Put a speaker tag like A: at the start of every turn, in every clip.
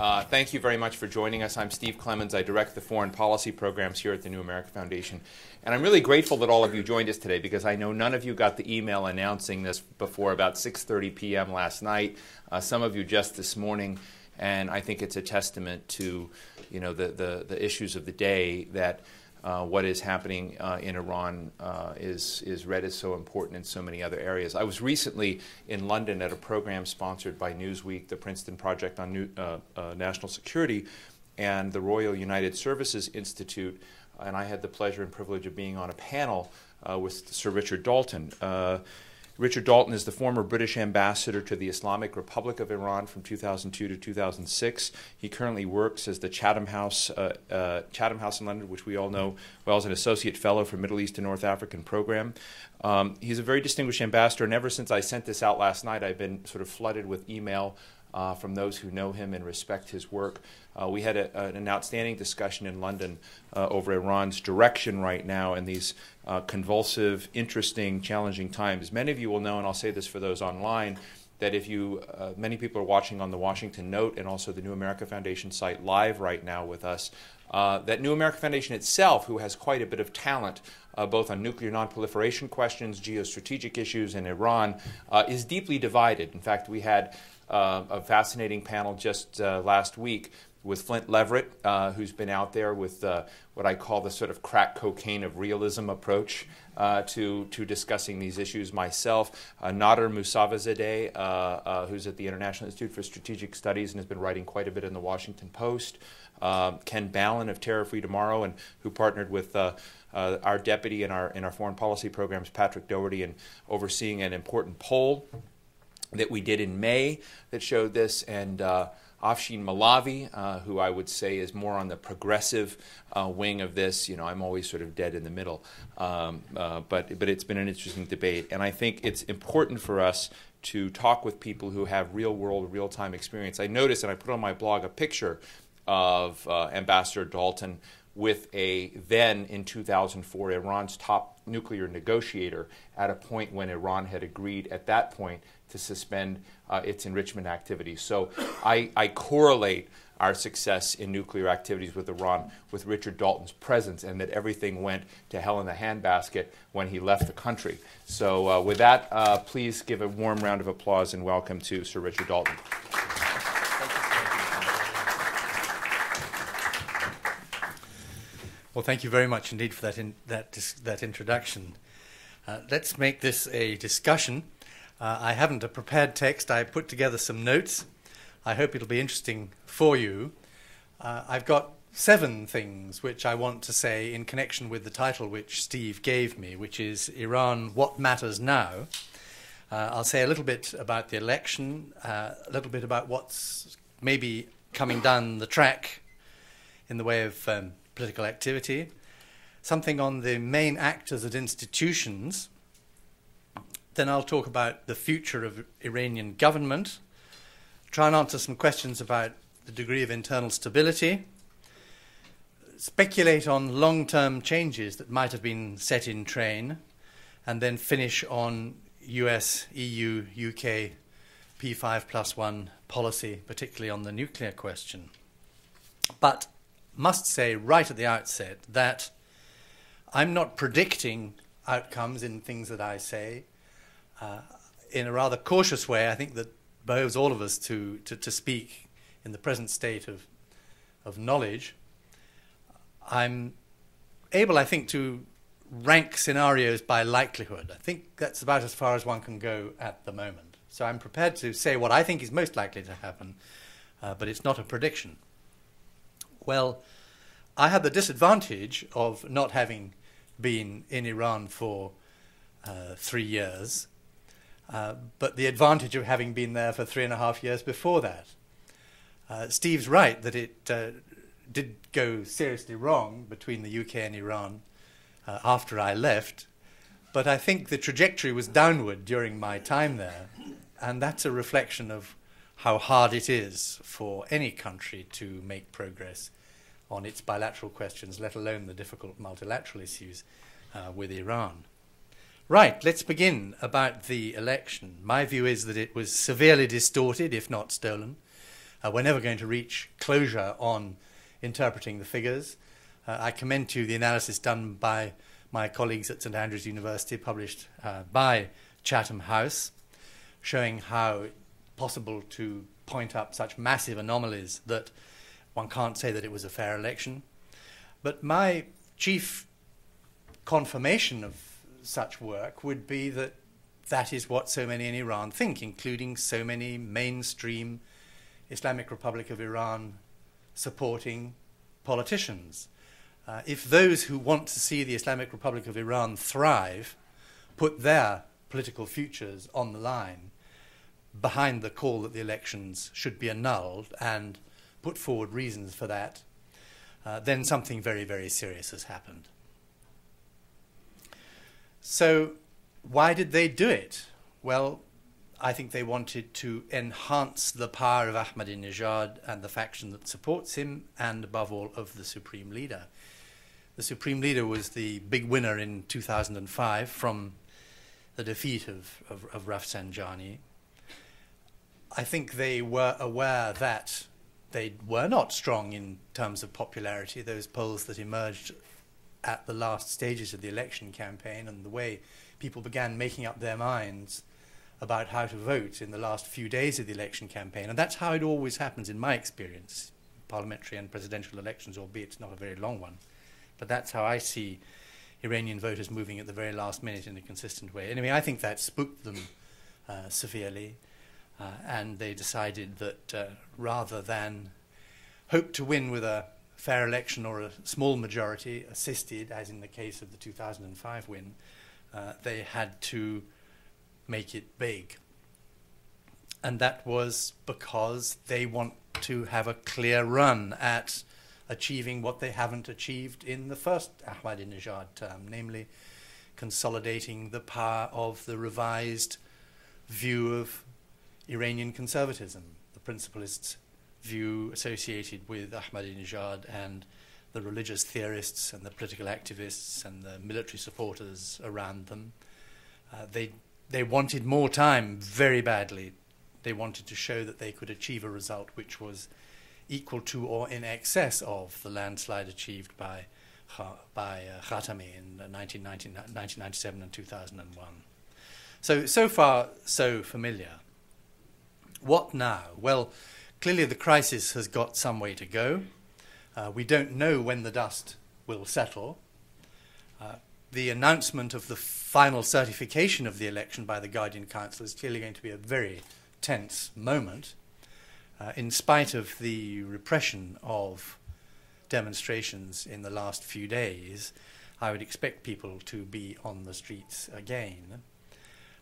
A: Thank you very much for joining us. I'm Steve Clemens. I direct the foreign policy programs here at the New America Foundation. And I'm really grateful that all of you joined us today because I know none of you got the email announcing this before about 6:30 p.m. last night. Some of you just this morning. And I think it's a testament to, the issues of the day that what is happening in Iran is read as so important in so many other areas. I was recently in London at a program sponsored by Newsweek, the Princeton Project on National Security, and the Royal United Services Institute, and I had the pleasure and privilege of being on a panel with Sir Richard Dalton. Richard Dalton is the former British ambassador to the Islamic Republic of Iran from 2002 to 2006. He currently works as the Chatham House in London, which we all know well as an associate fellow for Middle East and North African program. He's a very distinguished ambassador, and ever since I sent this out last night, I've been sort of flooded with email from those who know him and respect his work. We had an outstanding discussion in London over Iran's direction right now in these convulsive, interesting, challenging times. Many of you will know, and I'll say this for those online, that if you, many people are watching on the Washington Note and also the New America Foundation site live right now with us, that New America Foundation itself, who has quite a bit of talent both on nuclear nonproliferation questions, geostrategic issues, and Iran, is deeply divided. In fact, we had a fascinating panel just last week with Flint Leverett, who's been out there with what I call the sort of crack cocaine of realism approach to discussing these issues. Myself, Nader Moussavezadeh, who's at the International Institute for Strategic Studies and has been writing quite a bit in the Washington Post. Ken Ballin of Terror Free Tomorrow, and who partnered with our deputy in our foreign policy programs, Patrick Doherty, in overseeing an important poll that we did in May that showed this, and Afshin Malavi, who I would say is more on the progressive wing of this. I'm always sort of dead in the middle, but it's been an interesting debate, and I think it's important for us to talk with people who have real-world, real-time experience. I noticed, and I put on my blog a picture of Ambassador Dalton with a then, in 2004, Iran's top nuclear negotiator at a point when Iran had agreed at that point to suspend its enrichment activities. So I correlate our success in nuclear activities with Iran with Richard Dalton's presence, and that everything went to hell in the handbasket when he left the country. So with that, please give a warm round of applause and welcome to Sir Richard Dalton.
B: Well, thank you very much indeed for that introduction. Let's make this a discussion. I haven't a prepared text. I put together some notes. I hope it'll be interesting for you. I've got 7 things which I want to say in connection with the title which Steve gave me, which is Iran, What Matters Now? I'll say a little bit about the election, a little bit about what's maybe coming down the track in the way of political activity, something on the main actors and institutions. Then I'll talk about the future of Iranian government, try and answer some questions about the degree of internal stability, speculate on long-term changes that might have been set in train, and then finish on US, EU, UK P5+1 policy, particularly on the nuclear question. But must say right at the outset that I'm not predicting outcomes in things that I say. In a rather cautious way, I think that behoves all of us to speak in the present state of knowledge. I'm able, I think, to rank scenarios by likelihood. I think that's about as far as one can go at the moment. So I'm prepared to say what I think is most likely to happen, but it's not a prediction. Well, I had the disadvantage of not having been in Iran for 3 years, but the advantage of having been there for 3.5 years before that. Steve's right that it did go seriously wrong between the UK and Iran after I left, but I think the trajectory was downward during my time there, and that's a reflection of how hard it is for any country to make progress on its bilateral questions, let alone the difficult multilateral issues with Iran. Right, let's begin about the election. My view is that it was severely distorted, if not stolen. We're never going to reach closure on interpreting the figures. I commend to you the analysis done by my colleagues at St Andrews University, published by Chatham House, showing how it's possible to point up such massive anomalies that one can't say that it was a fair election. But my chief confirmation of such work would be that that is what so many in Iran think, including so many mainstream Islamic Republic of Iran supporting politicians. If those who want to see the Islamic Republic of Iran thrive put their political futures on the line behind the call that the elections should be annulled and put forward reasons for that, then something very, very serious has happened. So why did they do it? Well, I think they wanted to enhance the power of Ahmadinejad and the faction that supports him, and above all of the Supreme Leader. The Supreme Leader was the big winner in 2005 from the defeat of Rafsanjani. I think they were aware that they were not strong in terms of popularity. Those polls that emerged at the last stages of the election campaign and the way people began making up their minds about how to vote in the last few days of the election campaign. And that's how it always happens in my experience, parliamentary and presidential elections, albeit not a very long one. But that's how I see Iranian voters moving at the very last minute in a consistent way. Anyway, I think that spooked them severely, and they decided that rather than hope to win with a fair election or a small majority, assisted, as in the case of the 2005 win, they had to make it big. And that was because they want to have a clear run at achieving what they haven't achieved in the first Ahmadinejad term, namely consolidating the power of the revised view of Iranian conservatism, the principalist view associated with Ahmadinejad and the religious theorists and the political activists and the military supporters around them. They wanted more time very badly. They wanted to show that they could achieve a result which was equal to or in excess of the landslide achieved by Khatami in 1997 and 2001. So far, so familiar. What now? Well, clearly the crisis has got some way to go. We don't know when the dust will settle. The announcement of the final certification of the election by the Guardian Council is clearly going to be a very tense moment. In spite of the repression of demonstrations in the last few days, I would expect people to be on the streets again.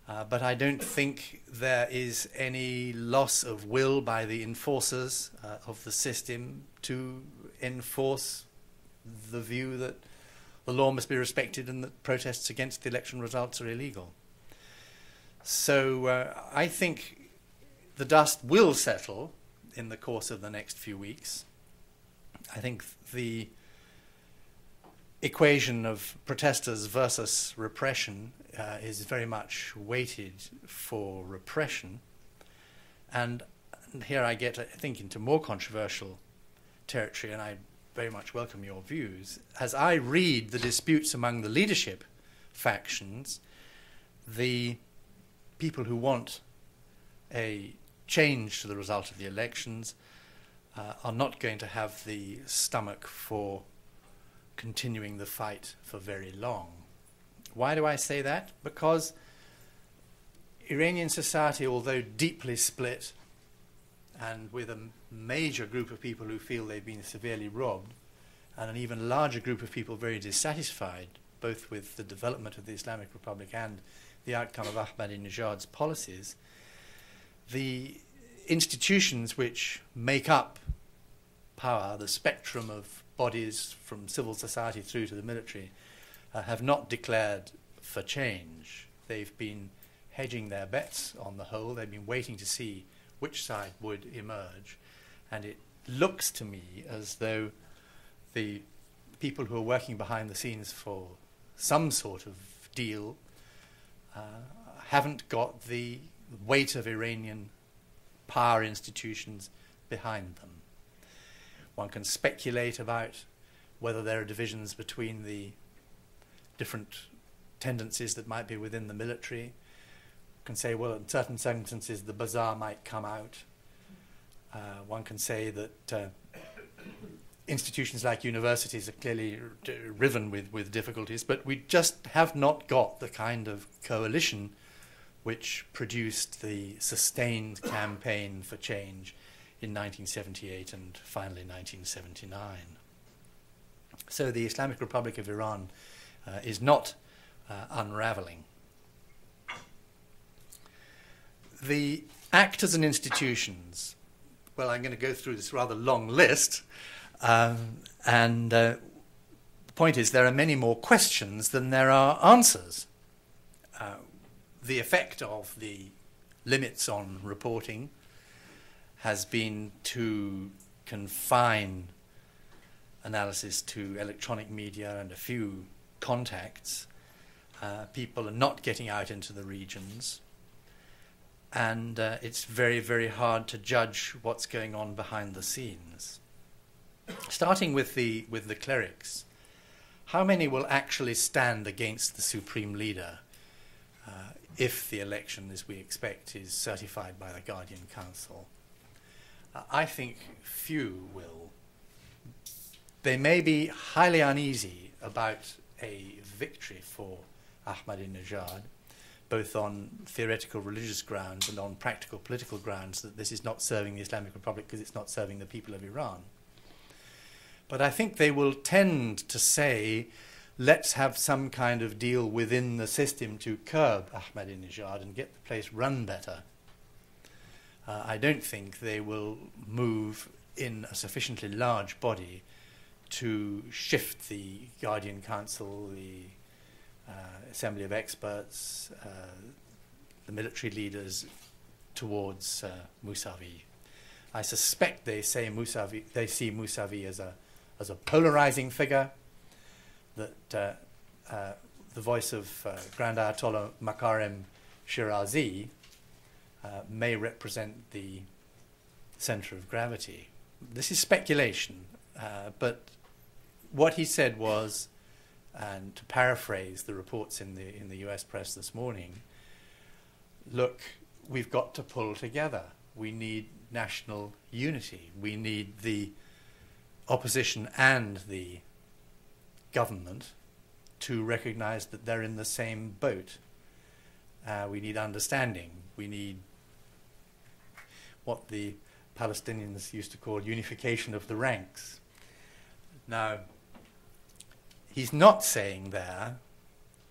B: But I don't think there is any loss of will by the enforcers of the system to enforce the view that the law must be respected and that protests against the election results are illegal. So I think the dust will settle in the course of the next few weeks. I think the equation of protesters versus repression is very much weighted for repression. And here I get, I think, into more controversial territory, and I very much welcome your views. As I read the disputes among the leadership factions, the people who want a change to the result of the elections are not going to have the stomach for continuing the fight for very long. Why do I say that? Because Iranian society, although deeply split and with a major group of people who feel they've been severely robbed, and an even larger group of people very dissatisfied, both with the development of the Islamic Republic and the outcome of Ahmadinejad's policies, the institutions which make up power, the spectrum of bodies from civil society through to the military, have not declared for change. They've been hedging their bets on the whole. They've been waiting to see which side would emerge. And it looks to me as though the people who are working behind the scenes for some sort of deal haven't got the weight of Iranian power institutions behind them. One can speculate about whether there are divisions between the different tendencies that might be within the military. One can say, well, in certain circumstances, the bazaar might come out. One can say that institutions like universities are clearly riven with difficulties, but we just have not got the kind of coalition which produced the sustained campaign for change in 1978 and finally 1979. So the Islamic Republic of Iran is not unraveling. The actors and institutions, well, I'm going to go through this rather long list, and the point is there are many more questions than there are answers. The effect of the limits on reporting has been to confine analysis to electronic media and a few contacts. People are not getting out into the regions, and it's very, very hard to judge what's going on behind the scenes. Starting with the clerics, how many will actually stand against the supreme leader if the election, as we expect, is certified by the Guardian Council? I think few will. They may be highly uneasy about a victory for Ahmadinejad, both on theoretical religious grounds and on practical political grounds, that this is not serving the Islamic Republic because it's not serving the people of Iran. But I think they will tend to say, let's have some kind of deal within the system to curb Ahmadinejad and get the place run better. I don't think they will move in a sufficiently large body to shift the Guardian Council, the Assembly of Experts, the military leaders towards Mousavi. I suspect they see Mousavi as a polarizing figure, that the voice of Grand Ayatollah Makarem Shirazi may represent the center of gravity. This is speculation, but what he said was, and to paraphrase the reports in the US press this morning, look, we've got to pull together. We need national unity. We need the opposition and the government to recognize that they're in the same boat. We need understanding. We need what the Palestinians used to call unification of the ranks. Now, he's not saying there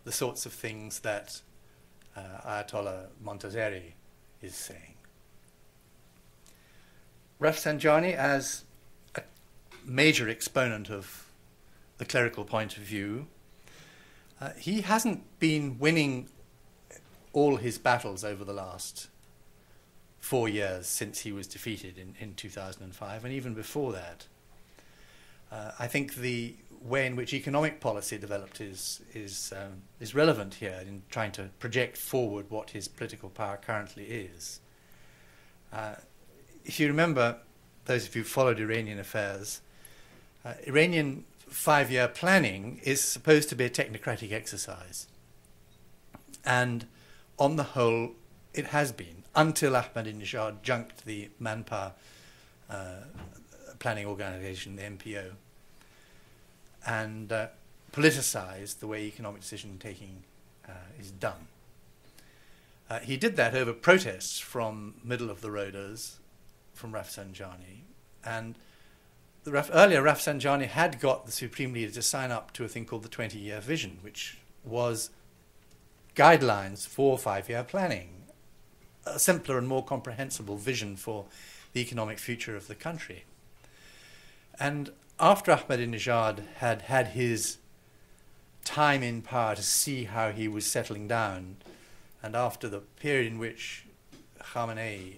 B: the sorts of things that Ayatollah Montazeri is saying. Rafsanjani, as a major exponent of the clerical point of view, he hasn't been winning all his battles over the last 4 years since he was defeated in 2005, and even before that. I think the way in which economic policy developed is relevant here in trying to project forward what his political power currently is. If you remember, those of you who followed Iranian affairs, Iranian 5-year planning is supposed to be a technocratic exercise. And on the whole, it has been, until Ahmadinejad junked the manpower planning organization, the MPO, and politicized the way economic decision-taking is done. He did that over protests from middle-of-the-roaders, from Rafsanjani, and earlier Rafsanjani had got the Supreme Leader to sign up to a thing called the 20-year vision, which was guidelines for 5-year planning, a simpler and more comprehensible vision for the economic future of the country. And after Ahmadinejad had had his time in power to see how he was settling down, and after the period in which Khamenei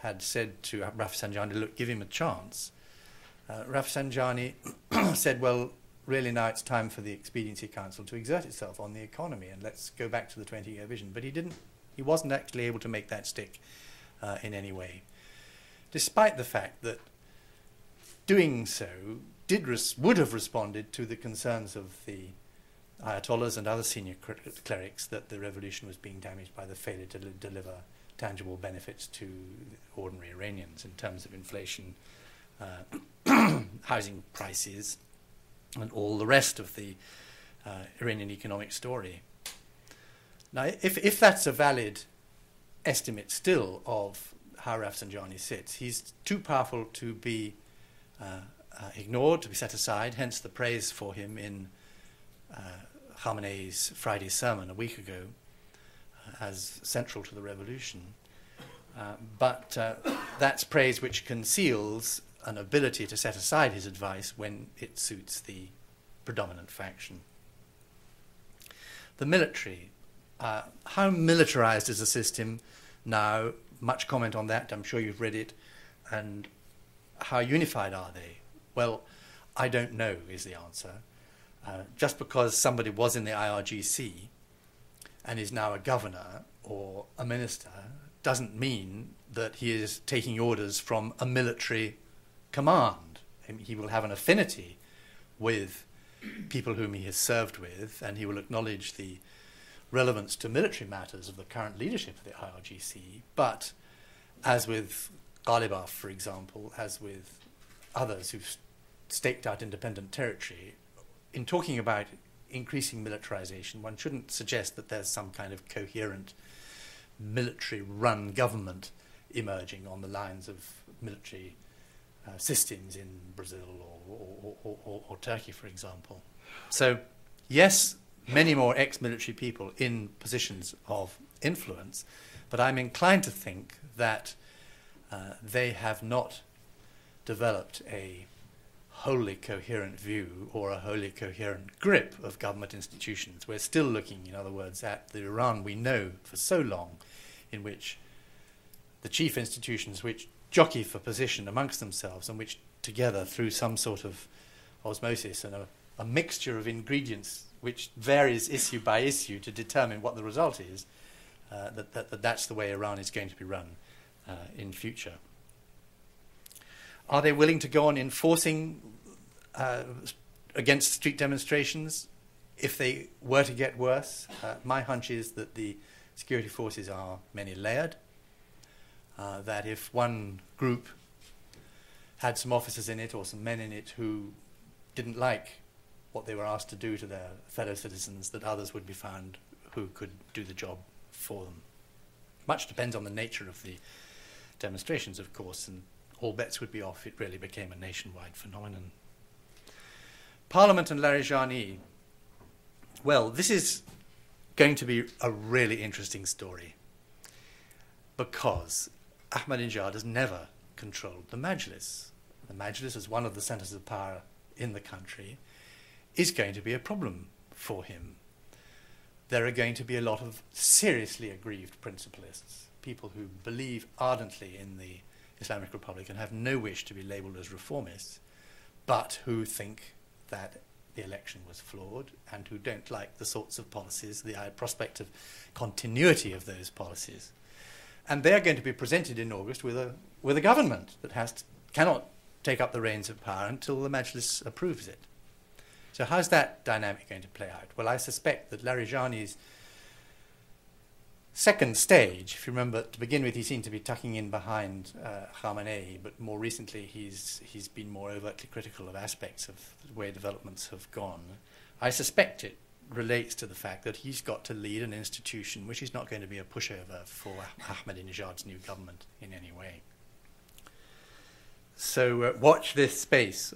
B: had said to Rafsanjani, look, give him a chance, Rafsanjani said, well, really now it's time for the Expediency Council to exert itself on the economy and let's go back to the 20-year vision. But he wasn't actually able to make that stick in any way. despite the fact that doing so would have responded to the concerns of the Ayatollahs and other senior clerics that the revolution was being damaged by the failure to deliver tangible benefits to ordinary Iranians in terms of inflation, housing prices, and all the rest of the Iranian economic story. Now, if that's a valid estimate still of how Rafsanjani sits, he's too powerful to be ignored, to be set aside, hence the praise for him in Khamenei's Friday sermon a week ago as central to the revolution. But that's praise which conceals an ability to set aside his advice when it suits the predominant faction. The military. How militarized is the system now? Much comment on that. I'm sure you've read it. And how unified are they? Well, I don't know is the answer. Just because somebody was in the IRGC and is now a governor or a minister doesn't mean that he is taking orders from a military command. He will have an affinity with people whom he has served with, and he will acknowledge the relevance to military matters of the current leadership of the IRGC. But as with Ghalibaf, for example, as with others who've staked out independent territory, in talking about increasing militarization, one shouldn't suggest that there's some kind of coherent military-run government emerging on the lines of military systems in Brazil or Turkey, for example. So, yes, many more ex-military people in positions of influence, but I'm inclined to think that they have not developed a wholly coherent view or a wholly coherent grip of government institutions. We're still looking, in other words, at the Iran we know for so long, in which the chief institutions which jockey for position amongst themselves and which together, through some sort of osmosis and a mixture of ingredients which varies issue by issue to determine what the result is, that's the way Iran is going to be run in future. Are they willing to go on enforcing against street demonstrations if they were to get worse? My hunch is that the security forces are many-layered, that if one group had some officers in it or some men in it who didn't like what they were asked to do to their fellow citizens, that others would be found who could do the job for them. Much depends on the nature of the demonstrations, of course, and all bets would be off. It really became a nationwide phenomenon. Parliament and Larijani. Well, this is going to be a really interesting story because Ahmadinejad has never controlled the Majlis. The Majlis, as one of the centres of power in the country, is going to be a problem for him. There are going to be a lot of seriously aggrieved principalists, people who believe ardently in the Islamic Republic and have no wish to be labelled as reformists, but who think that the election was flawed and who don't like the sorts of policies, the prospect of continuity of those policies. And they are going to be presented in August with a government that cannot take up the reins of power until the Majlis approves it. So how's that dynamic going to play out? Well, I suspect that Larijani's second stage, if you remember, to begin with, he seemed to be tucking in behind Khamenei, but more recently he's been more overtly critical of aspects of the way developments have gone. I suspect it relates to the fact that he's got to lead an institution which is not going to be a pushover for Ahmadinejad's new government in any way. So watch this space.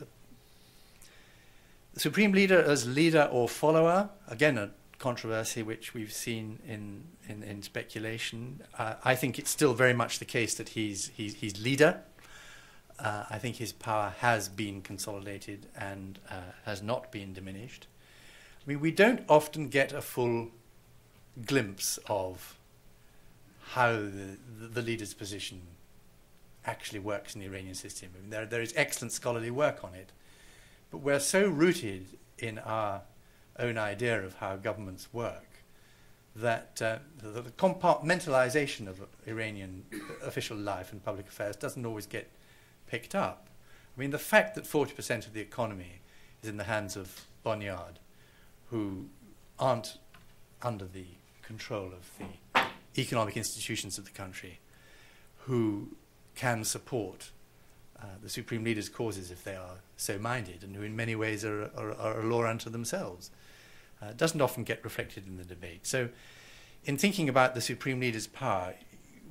B: The Supreme Leader as leader or follower, again a controversy which we've seen in speculation. I think it's still very much the case that he's leader. I think his power has been consolidated and has not been diminished. I mean, we don't often get a full glimpse of how the leader's position actually works in the Iranian system. I mean, there is excellent scholarly work on it, but we're so rooted in our own idea of how governments work that the compartmentalization of Iranian official life and public affairs doesn't always get picked up. I mean, the fact that 40% of the economy is in the hands of Boneyard, who aren't under the control of the economic institutions of the country, who can support the supreme leaders' causes if they are so minded, and who in many ways are a law unto themselves, doesn't often get reflected in the debate. So in thinking about the supreme leader's power,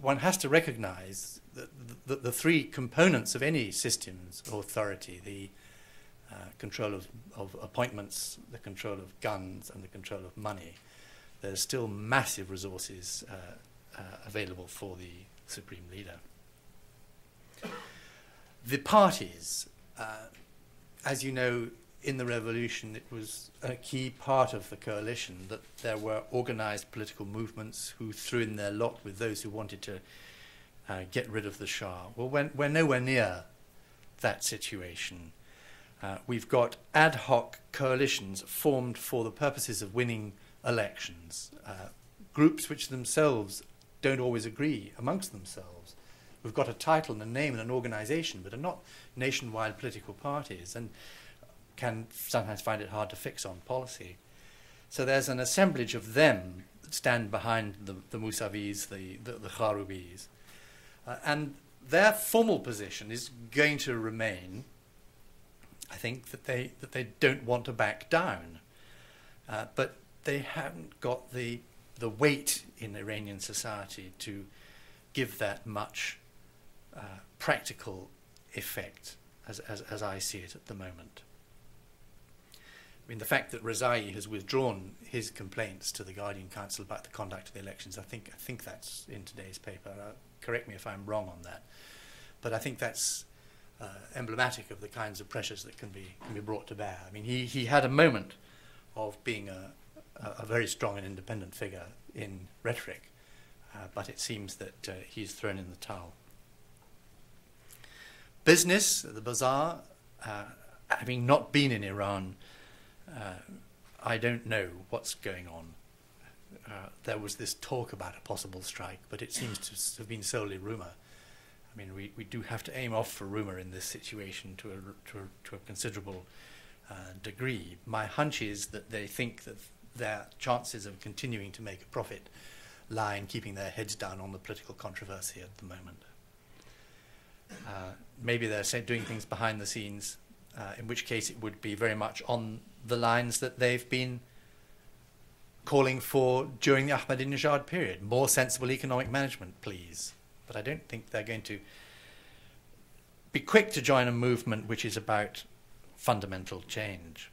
B: one has to recognize that the three components of any system's authority, the control of appointments, the control of guns, and the control of money, there's still massive resources available for the supreme leader. The parties, as you know, in the revolution, it was a key part of the coalition that there were organized political movements who threw in their lot with those who wanted to get rid of the Shah. Well, we're nowhere near that situation. We've got ad hoc coalitions formed for the purposes of winning elections, groups which themselves don't always agree amongst themselves. We've got a title and a name and an organization, but are not nationwide political parties, and can sometimes find it hard to fix on policy. So there's an assemblage of them that stand behind the Mousavis, the Kharubis, and their formal position is going to remain, I think, that they don't want to back down, but they haven't got the weight in Iranian society to give that much practical effect, as I see it at the moment. I mean, the fact that Rezai has withdrawn his complaints to the Guardian Council about the conduct of the elections, I think that's in today's paper. Correct me if I'm wrong on that, but I think that's emblematic of the kinds of pressures that can be brought to bear. I mean, he had a moment of being a very strong and independent figure in rhetoric, but it seems that he's thrown in the towel. Business, the bazaar, having not been in Iran, I don't know what's going on. There was this talk about a possible strike, but it seems to have been solely rumour. I mean, we do have to aim off for rumour in this situation to a considerable degree. My hunch is that they think that their chances of continuing to make a profit lie in keeping their heads down on the political controversy at the moment. Maybe they're doing things behind the scenes, in which case it would be very much on the lines that they've been calling for during the Ahmadinejad period. More sensible economic management, please. But I don't think they're going to be quick to join a movement which is about fundamental change.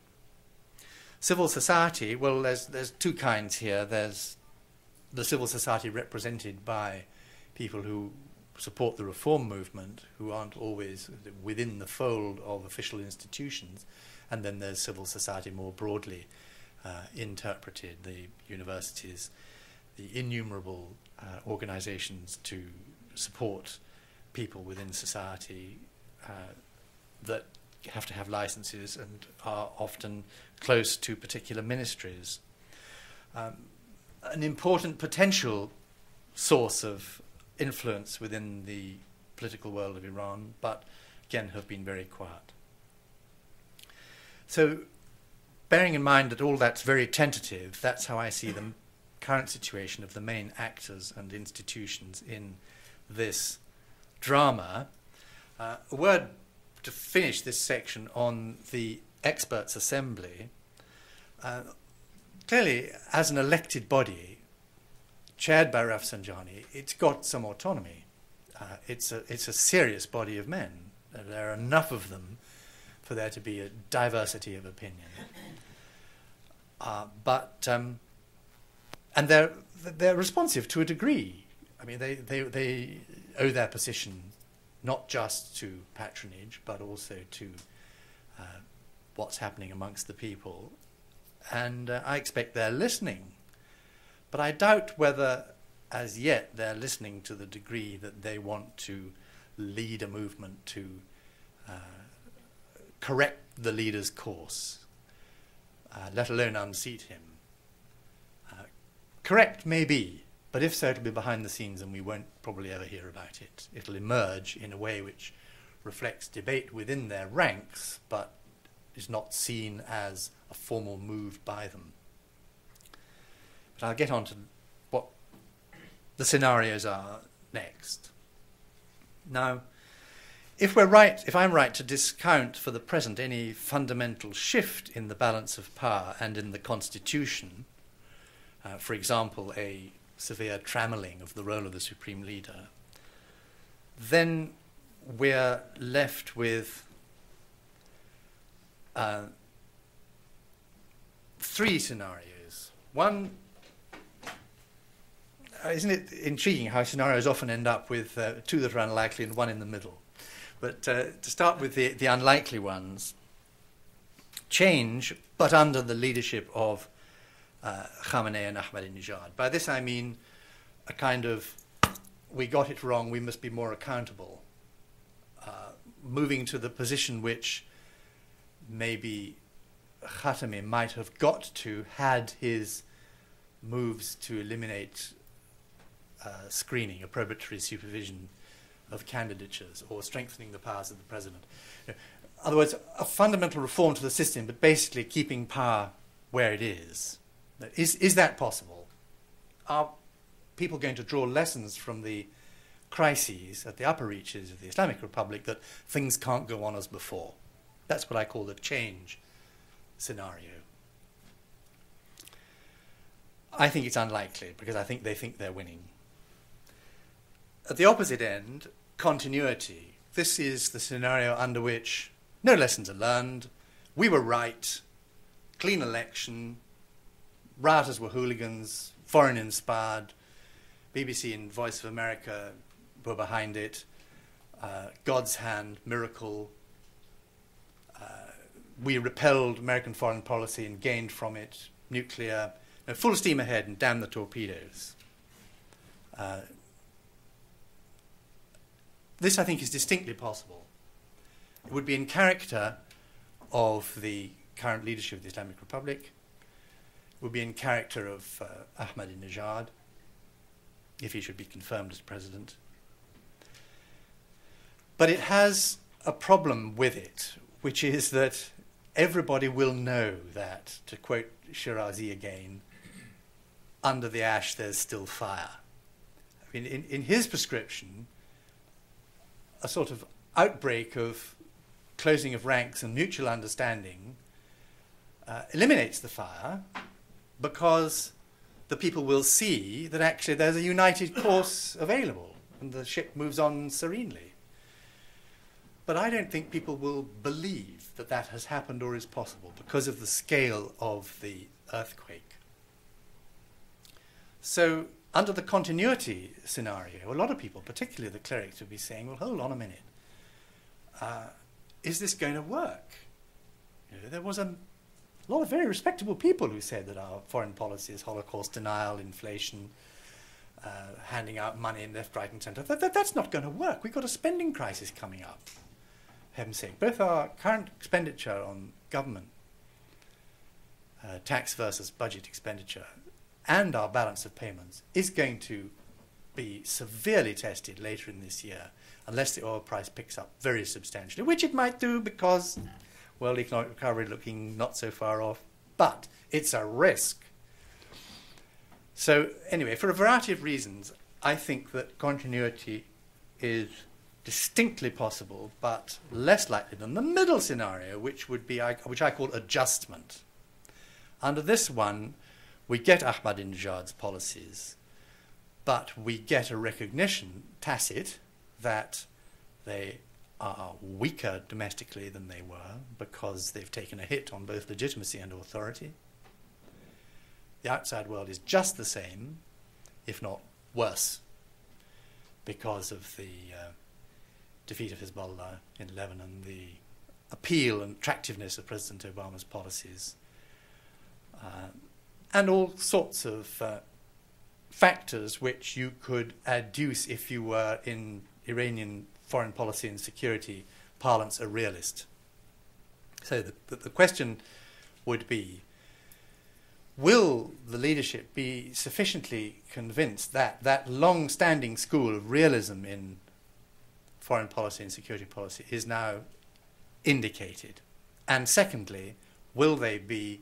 B: Civil society, well, there's two kinds here. There's the civil society represented by people who support the reform movement, who aren't always within the fold of official institutions, and then there's civil society more broadly interpreted, the universities, the innumerable organizations to support people within society that have to have licenses and are often close to particular ministries. An important potential source of influence within the political world of Iran, but again have been very quiet. So, bearing in mind that all that's very tentative, that's how I see the current situation of the main actors and institutions in this drama. A word to finish this section on the experts' assembly. Clearly, as an elected body, chaired by Rafsanjani, it's got some autonomy. It's a serious body of men. There are enough of them for there to be a diversity of opinion. And they're responsive to a degree. I mean, they owe their position not just to patronage, but also to what's happening amongst the people. And I expect they're listening. But I doubt whether, as yet, they're listening to the degree that they want to lead a movement to correct the leader's course, let alone unseat him. correct, maybe, but if so, it'll be behind the scenes and we won't probably ever hear about it. It'll emerge in a way which reflects debate within their ranks, but is not seen as a formal move by them. But I'll get on to what the scenarios are next. Now, if I'm right to discount for the present any fundamental shift in the balance of power and in the Constitution, for example, a severe trammeling of the role of the Supreme Leader, then we're left with three scenarios. One, isn't it intriguing how scenarios often end up with two that are unlikely and one in the middle? But to start with the unlikely ones, change, but under the leadership of Khamenei and Ahmadinejad. By this I mean a kind of, we got it wrong, we must be more accountable, moving to the position which maybe Khatami might have got to had his moves to eliminate screening, approbatory supervision of candidatures, or strengthening the powers of the president. In other words, a fundamental reform to the system, but basically keeping power where it is. Is that possible? Are people going to draw lessons from the crises at the upper reaches of the Islamic Republic that things can't go on as before? That's what I call the change scenario. I think it's unlikely, because I think they think they're winning. At the opposite end, continuity. This is the scenario under which no lessons are learned, we were right, clean election, rioters were hooligans, foreign-inspired, BBC and Voice of America were behind it, God's hand, miracle, we repelled American foreign policy and gained from it, nuclear, full steam ahead and damn the torpedoes. This, I think, is distinctly possible. It would be in character of the current leadership of the Islamic Republic. It would be in character of Ahmadinejad, if he should be confirmed as president. But it has a problem with it, which is that everybody will know that, to quote Shirazi again, under the ash there's still fire. I mean, in his prescription, a sort of outbreak of closing of ranks and mutual understanding eliminates the fire, because the people will see that actually there's a united course available and the ship moves on serenely. But I don't think people will believe that that has happened or is possible because of the scale of the earthquake. So under the continuity scenario, a lot of people, particularly the clerics, would be saying, well, hold on a minute. Is this going to work? There was a lot of very respectable people who said that our foreign policy is Holocaust denial, inflation, handing out money in left, right and centre. That's not going to work. We've got a spending crisis coming up. For heaven's sake, both our current expenditure on government, tax versus budget expenditure, and our balance of payments is going to be severely tested later in this year unless the oil price picks up very substantially, which it might do because world economic recovery looking not so far off, but it's a risk. So anyway, for a variety of reasons, I think that continuity is distinctly possible, but less likely than the middle scenario, which I call adjustment. Under this one, we get Ahmadinejad's policies, but we get a recognition, tacit, that they are weaker domestically than they were because they've taken a hit on both legitimacy and authority. The outside world is just the same, if not worse, because of the defeat of Hezbollah in Lebanon, the appeal and attractiveness of President Obama's policies, and all sorts of factors which you could adduce if you were in Iranian foreign policy and security parlance a realist. So the question would be, will the leadership be sufficiently convinced that that long-standing school of realism in foreign policy and security policy is now indicated? And secondly, will they be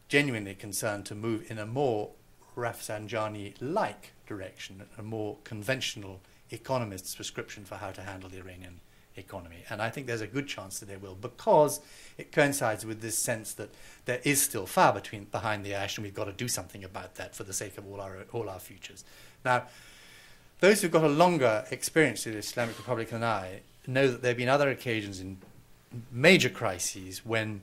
B: genuinely concerned to move in a more Rafsanjani-like direction, a more conventional economist's prescription for how to handle the Iranian economy? And I think there's a good chance that they will, because it coincides with this sense that there is still fire behind the ash, and we've got to do something about that for the sake of all our futures. Now, those who've got a longer experience with the Islamic Republic than I know that there have been other occasions in major crises when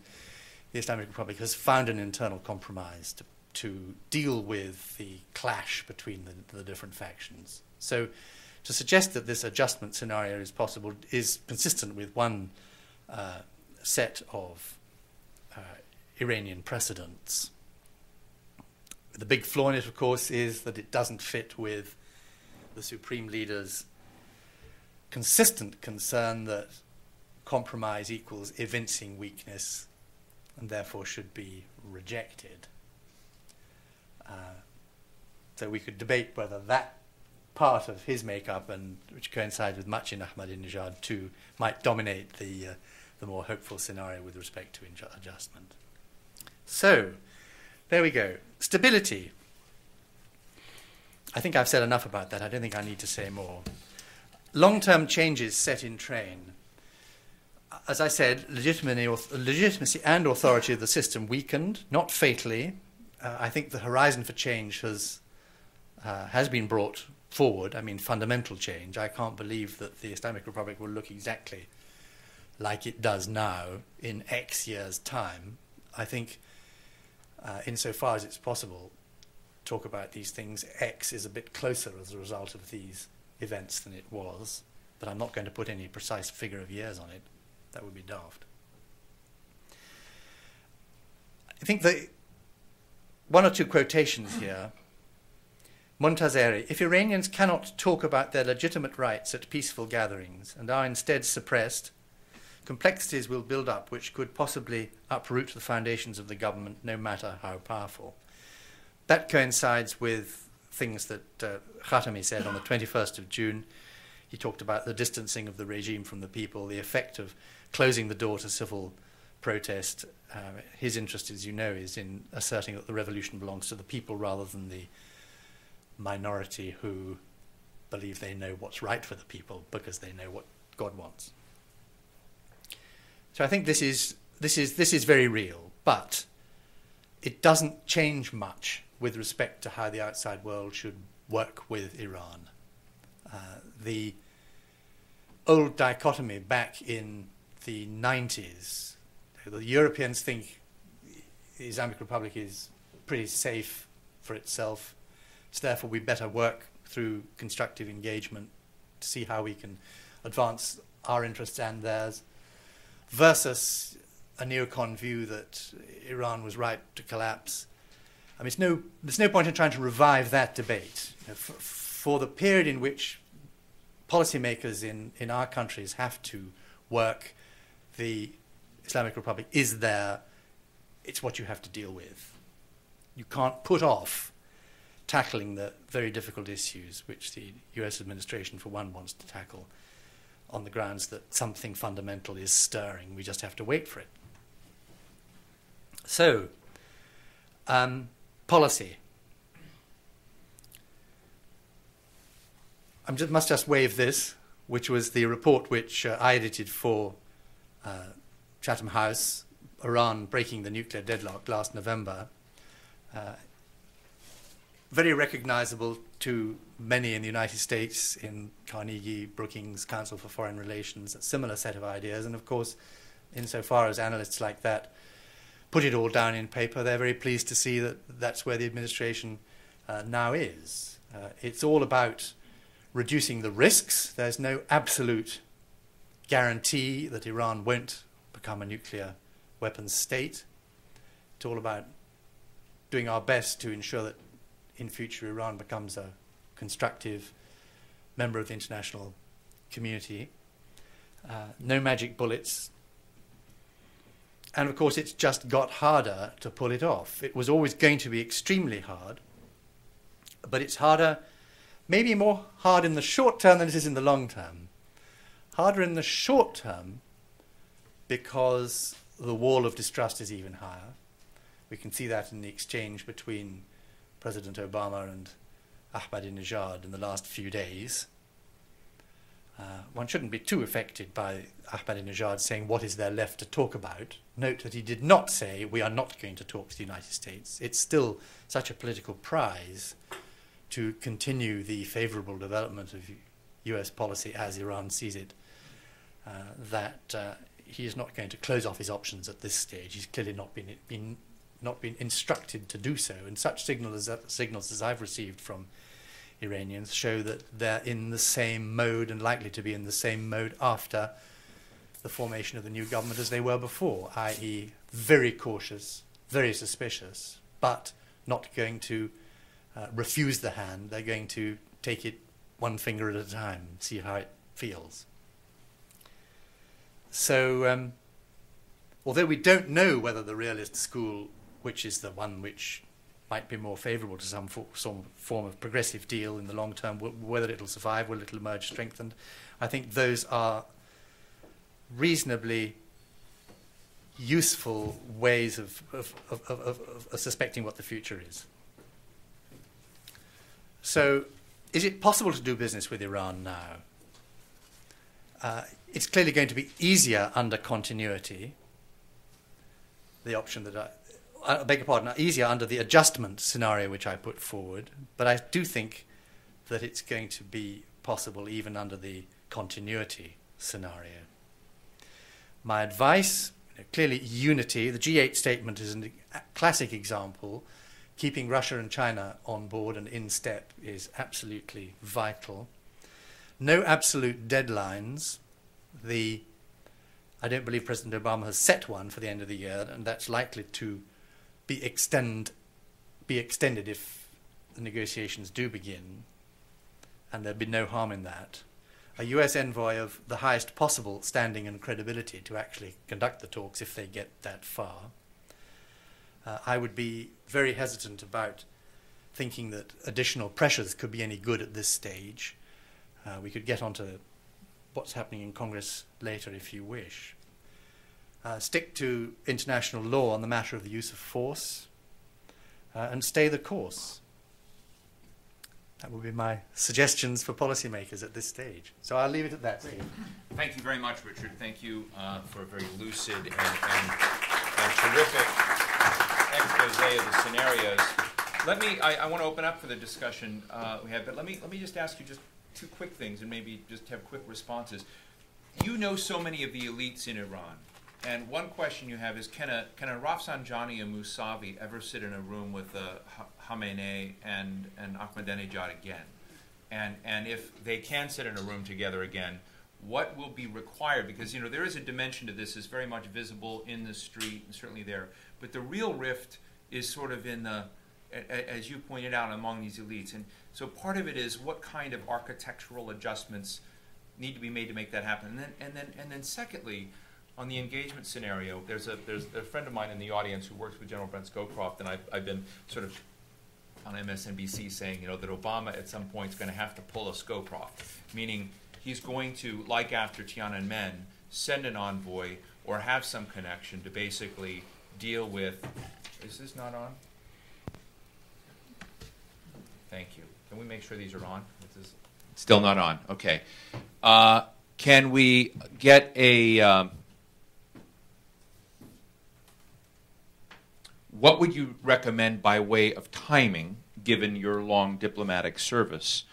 B: the Islamic Republic has found an internal compromise to deal with the clash between the different factions. So to suggest that this adjustment scenario is possible is consistent with one set of Iranian precedents. The big flaw in it, of course, is that it doesn't fit with the Supreme Leader's consistent concern that compromise equals evincing weakness and therefore should be rejected. So we could debate whether that part of his makeup, and which coincides with much in Ahmadinejad too, might dominate the more hopeful scenario with respect to adjustment. So, there we go. Stability. I think I've said enough about that. I don't think I need to say more. Long-term changes set in train. As I said, legitimacy and authority of the system weakened, not fatally. I think the horizon for change has been brought forward. I mean, fundamental change. I can't believe that the Islamic Republic will look exactly like it does now in X years' time. I think, insofar as it's possible, talk about these things, X is a bit closer as a result of these events than it was, but I'm not going to put any precise figure of years on it. That would be daft. I think the one or two quotations here. Montazeri: if Iranians cannot talk about their legitimate rights at peaceful gatherings and are instead suppressed, complexities will build up which could possibly uproot the foundations of the government, no matter how powerful. That coincides with things that Khatami said on the 21st of June. He talked about the distancing of the regime from the people, the effect of closing the door to civil protest. His interest, as you know, is in asserting that the revolution belongs to the people rather than the minority who believe they know what's right for the people because they know what God wants. So I think this is very real, but it doesn't change much with respect to how the outside world should work with Iran. The old dichotomy back in the 90s, the Europeans think the Islamic Republic is pretty safe for itself, so therefore we better work through constructive engagement to see how we can advance our interests and theirs, versus a neocon view that Iran was right to collapse. I mean, there's no point in trying to revive that debate. You know, for the period in which policymakers in our countries have to work, the Islamic Republic is there. It's what you have to deal with. You can't put off tackling the very difficult issues which the US administration, for one, wants to tackle on the grounds that something fundamental is stirring. We just have to wait for it. So, policy. I must just wave this, which was the report which I edited for Chatham House, Iran breaking the nuclear deadlock last November. Very recognizable to many in the United States, in Carnegie, Brookings, Council for Foreign Relations, a similar set of ideas. And of course, insofar as analysts like that put it all down in paper, they're very pleased to see that that's where the administration now is. It's all about reducing the risks. There's no absolute guarantee that Iran won't become a nuclear weapons state. It's all about doing our best to ensure that in future Iran becomes a constructive member of the international community. No magic bullets. And of course, it's just got harder to pull it off. It was always going to be extremely hard, but it's harder, maybe more hard in the short term than it is in the long term. Harder in the short term because the wall of distrust is even higher. We can see that in the exchange between President Obama and Ahmadinejad in the last few days. One shouldn't be too affected by Ahmadinejad saying what is there left to talk about. Note that he did not say we are not going to talk to the United States. It's still such a political prize to continue the favorable development of US policy as Iran sees it, that he is not going to close off his options at this stage. He's clearly not been instructed to do so, and such signals as I've received from Iranians show that they're in the same mode and likely to be in the same mode after the formation of the new government as they were before, i.e. very cautious, very suspicious, but not going to refuse the hand. They're going to take it one finger at a time and see how it feels. So although we don't know whether the realist school, which is the one which might be more favourable to some form of progressive deal in the long term, whether it'll survive, will it emerge strengthened, I think those are reasonably useful ways of suspecting what the future is. So, is it possible to do business with Iran now? It's clearly going to be easier under continuity, the option that I beg your pardon, easier under the adjustment scenario which I put forward, but I do think that it's going to be possible even under the continuity scenario. My advice, clearly unity. The G8 statement is a classic example. Keeping Russia and China on board and in step is absolutely vital. No absolute deadlines. I don't believe President Obama has set one for the end of the year, and that's likely to be extended if the negotiations do begin, and there'd be no harm in that. A US envoy of the highest possible standing and credibility to actually conduct the talks if they get that far. I would be very hesitant about thinking that additional pressures could be any good at this stage. We could get onto what's happening in Congress later if you wish. Stick to international law on the matter of the use of force, and stay the course. That would be my suggestions for policymakers at this stage. So I'll leave it at that, Steve.
A: Thank you very much, Richard. Thank you for a very lucid and terrific expose of the scenarios. I want to open up for the discussion we have, but let me just ask you just two quick things and maybe just have quick responses. You know so many of the elites in Iran. And one question you have is, can a Rafsanjani and Mousavi ever sit in a room with Khamenei and Ahmadinejad again? And if they can sit in a room together again, what will be required? Because there is a dimension to this that's very much visible in the street and certainly there. But the real rift is sort of in the, as you pointed out, among these elites. And so part of it is what kind of architectural adjustments need to be made to make that happen. And then secondly, on the engagement scenario, there's a friend of mine in the audience who works with General Brent Scowcroft, and I've been sort of on MSNBC saying, that Obama at some point is going to have to pull a Scowcroft, meaning he's going to, like after Tiananmen, send an envoy or have some connection to basically deal with. Is this not on? Thank you. Can we make sure these are on? This is still not on. Okay. Can we get a? What would you recommend by way of timing, given your long diplomatic service,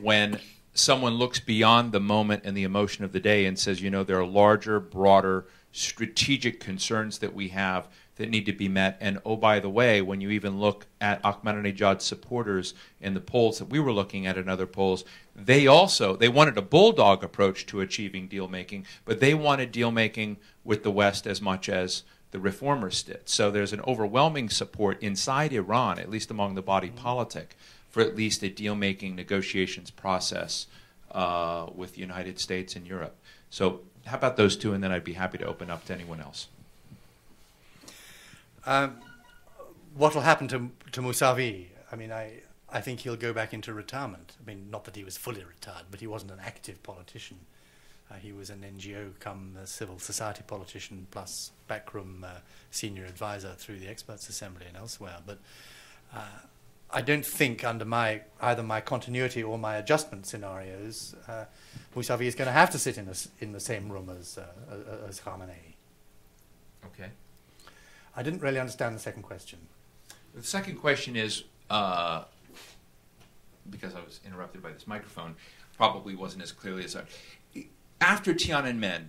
A: when someone looks beyond the moment and the emotion of the day and says, there are larger, broader, strategic concerns that we have that need to be met, and oh, by the way, when you even look at Ahmadinejad's supporters in the polls that we were looking at in other polls, they wanted a bulldog approach to achieving deal-making, but they wanted deal-making with the West as much as the reformers did. So there's an overwhelming support inside Iran, at least among the body politic, for at least a deal-making negotiations process with the United States and Europe. So how about those two, and then I'd be happy to open up to anyone else.
B: What will happen to Mousavi? I mean, I think he'll go back into retirement. I mean, not that he was fully retired, but he wasn't an active politician. He was an NGO come civil society politician plus backroom senior advisor through the Experts Assembly and elsewhere. But I don't think under either my continuity or my adjustment scenarios, Mousavi is going to have to sit in the same room as Khamenei.
C: Okay.
B: I didn't really understand the second question.
C: The second question is, because I was interrupted by this microphone, probably wasn't as clearly as I... After Tiananmen,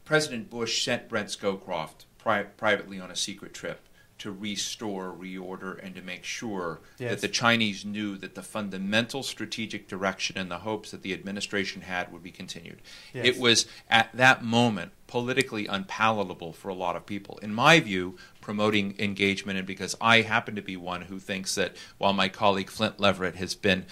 C: President Bush sent Brent Scowcroft privately on a secret trip to restore, reorder, and to make sure that the Chinese knew that the fundamental strategic direction and the hopes that the administration had would be continued.
B: Yes.
C: It was, at that moment, politically unpalatable for a lot of people. In my view, promoting engagement, and because I happen to be one who thinks that while my colleague Flint Leverett has been,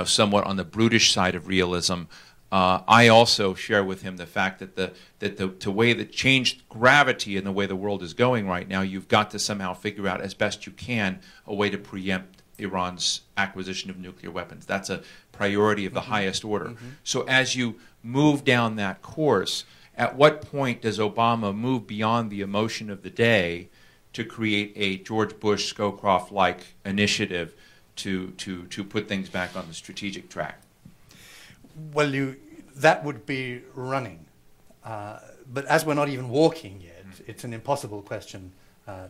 C: somewhat on the brutish side of realism, I also share with him the fact that the way that changed gravity in the way the world is going right now, you've got to somehow figure out as best you can a way to preempt Iran's acquisition of nuclear weapons. That's a priority of the highest order. So as you move down that course, at what point does Obama move beyond the emotion of the day to create a George Bush, Scowcroft-like initiative to put things back on the strategic track?
B: Well, that would be running. But as we're not even walking yet, it's an impossible question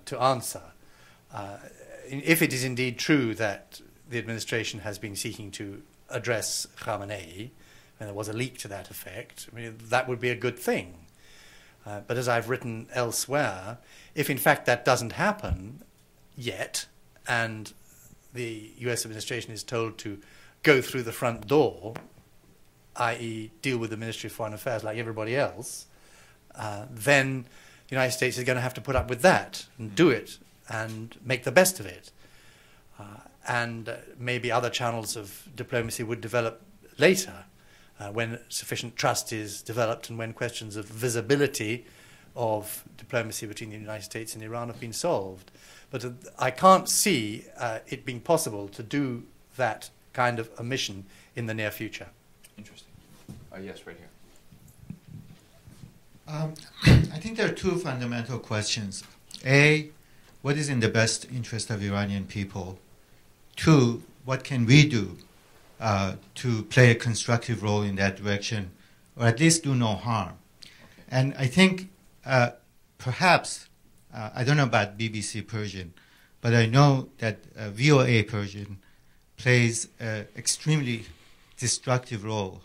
B: to answer. If it is indeed true that the administration has been seeking to address Khamenei, and there was a leak to that effect, I mean, that would be a good thing. But as I've written elsewhere, if in fact that doesn't happen yet, and the US administration is told to go through the front door, i.e. deal with the Ministry of Foreign Affairs like everybody else, then the United States is going to have to put up with that and do it and make the best of it. And maybe other channels of diplomacy would develop later when sufficient trust is developed and when questions of visibility of diplomacy between the United States and Iran have been solved. But I can't see it being possible to do that kind of a mission in the near future.
C: Interesting. Yes, right here.
D: I think there are two fundamental questions. A, what is in the best interest of Iranian people? Two, what can we do to play a constructive role in that direction, or at least do no harm? Okay. And I think perhaps, I don't know about BBC Persian, but I know that VOA Persian plays an extremely destructive role,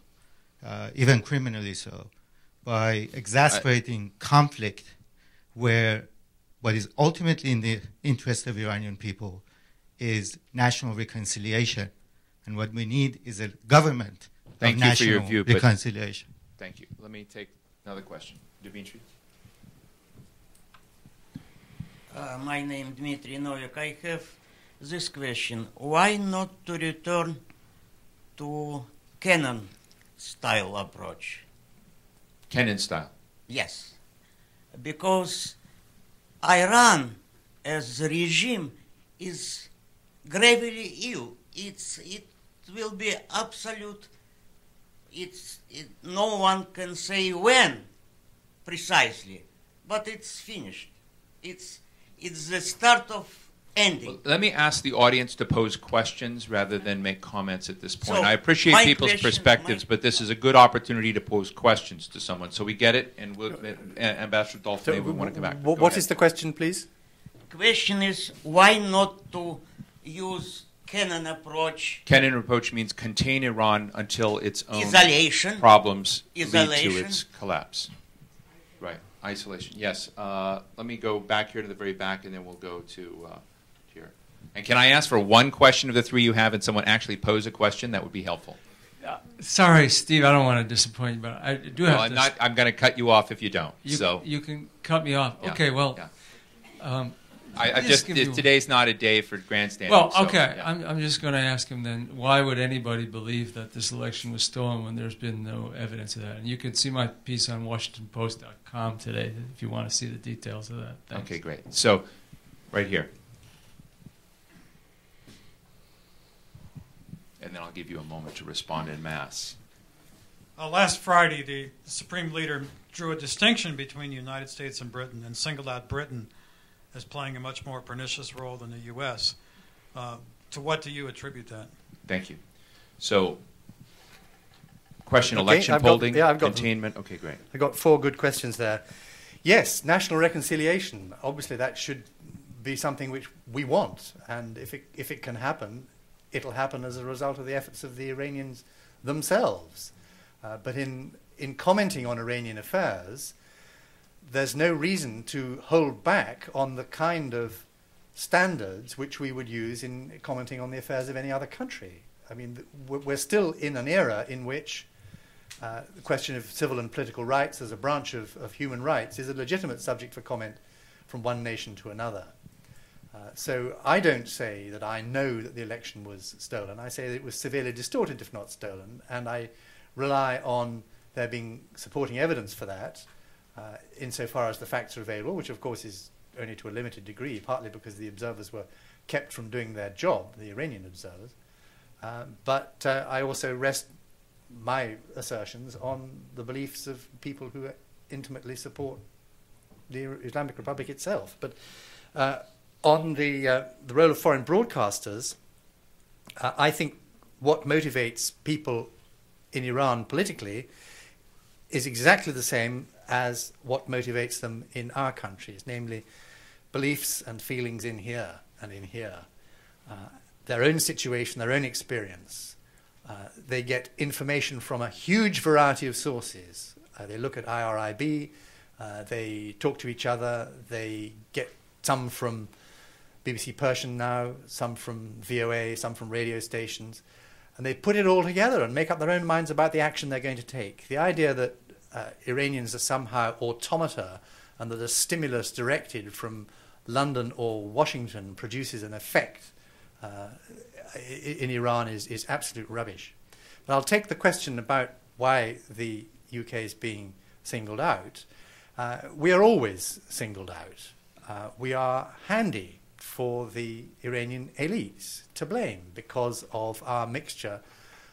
D: even criminally so, by exacerbating conflict where what is ultimately in the interest of Iranian people is national reconciliation. And what we need is a government of national reconciliation.
C: Thank you. Let me take another question. Dmitry?
E: My name is Dmitry Novik. I have this question. Why not to return to Kennan-style approach?
C: Kennan style?
E: Yes. Because Iran as a regime is gravely ill. It will be absolute. No one can say when precisely, but it's finished. It's the start of ending.
C: Well, let me ask the audience to pose questions rather than make comments at this point.
E: So
C: I appreciate people's perspectives, but this is a good opportunity to pose questions to someone. So we get it, and Ambassador Dalton, maybe we want to come back.
B: What is the question, please?
E: Question is, why not to use Kennan approach?
C: Kennan approach means contain Iran until its own
E: problems
C: lead to its collapse. Right, isolation. Yes. Let me go back here to the very back, and then we'll go to here. And can I ask for one question of the three you have, and someone actually pose a question? That would be helpful.
F: Sorry, Steve, I don't want to disappoint you, but I do have to...
C: I'm going to cut you off if you don't.
F: You can cut me off.
C: Yeah.
F: Okay, well,
C: yeah.
A: Today's not a day for grandstanding.
F: Well,
A: so,
F: okay.
A: yeah.
F: I'm just going to ask him then, why would anybody believe that this election was stolen when there's been no evidence of that? And you can see my piece on WashingtonPost.com today if you want to see the details of that. Thanks.
A: Okay, great. So, right here. And then I'll give you a moment to respond en masse.
G: Last Friday, the Supreme Leader drew a distinction between the United States and Britain and singled out Britain as playing a much more pernicious role than the U.S. To what do you attribute that?
A: Thank you. So, question,
B: Okay,
A: election holding, containment. Okay, great.
B: I've got 4 good questions there. Yes, national reconciliation. Obviously, that should be something which we want. And if it can happen, it'll happen as a result of the efforts of the Iranians themselves. But in commenting on Iranian affairs, there's no reason to hold back on the kind of standards which we would use in commenting on the affairs of any other country. I mean, we're still in an era in which the question of civil and political rights as a branch of human rights is a legitimate subject for comment from one nation to another. So I don't say that I know that the election was stolen. I say that it was severely distorted, if not stolen, and I rely on there being supporting evidence for that, insofar as the facts are available, which of course is only to a limited degree, partly because the observers were kept from doing their job, the Iranian observers. But I also rest my assertions on the beliefs of people who intimately support the Islamic Republic itself. But on the role of foreign broadcasters, I think what motivates people in Iran politically is exactly the same as what motivates them in our countries, namely beliefs and feelings in here and in here. Their own situation, their own experience. They get information from a huge variety of sources. They look at IRIB, they talk to each other, they get some from BBC Persian now, some from VOA, some from radio stations, and they put it all together and make up their own minds about the action they're going to take. The idea that Iranians are somehow automata and that a stimulus directed from London or Washington produces an effect in Iran is absolute rubbish. But I'll take the question about why the UK is being singled out. We are always singled out. We are handy for the Iranian elites to blame because of our mixture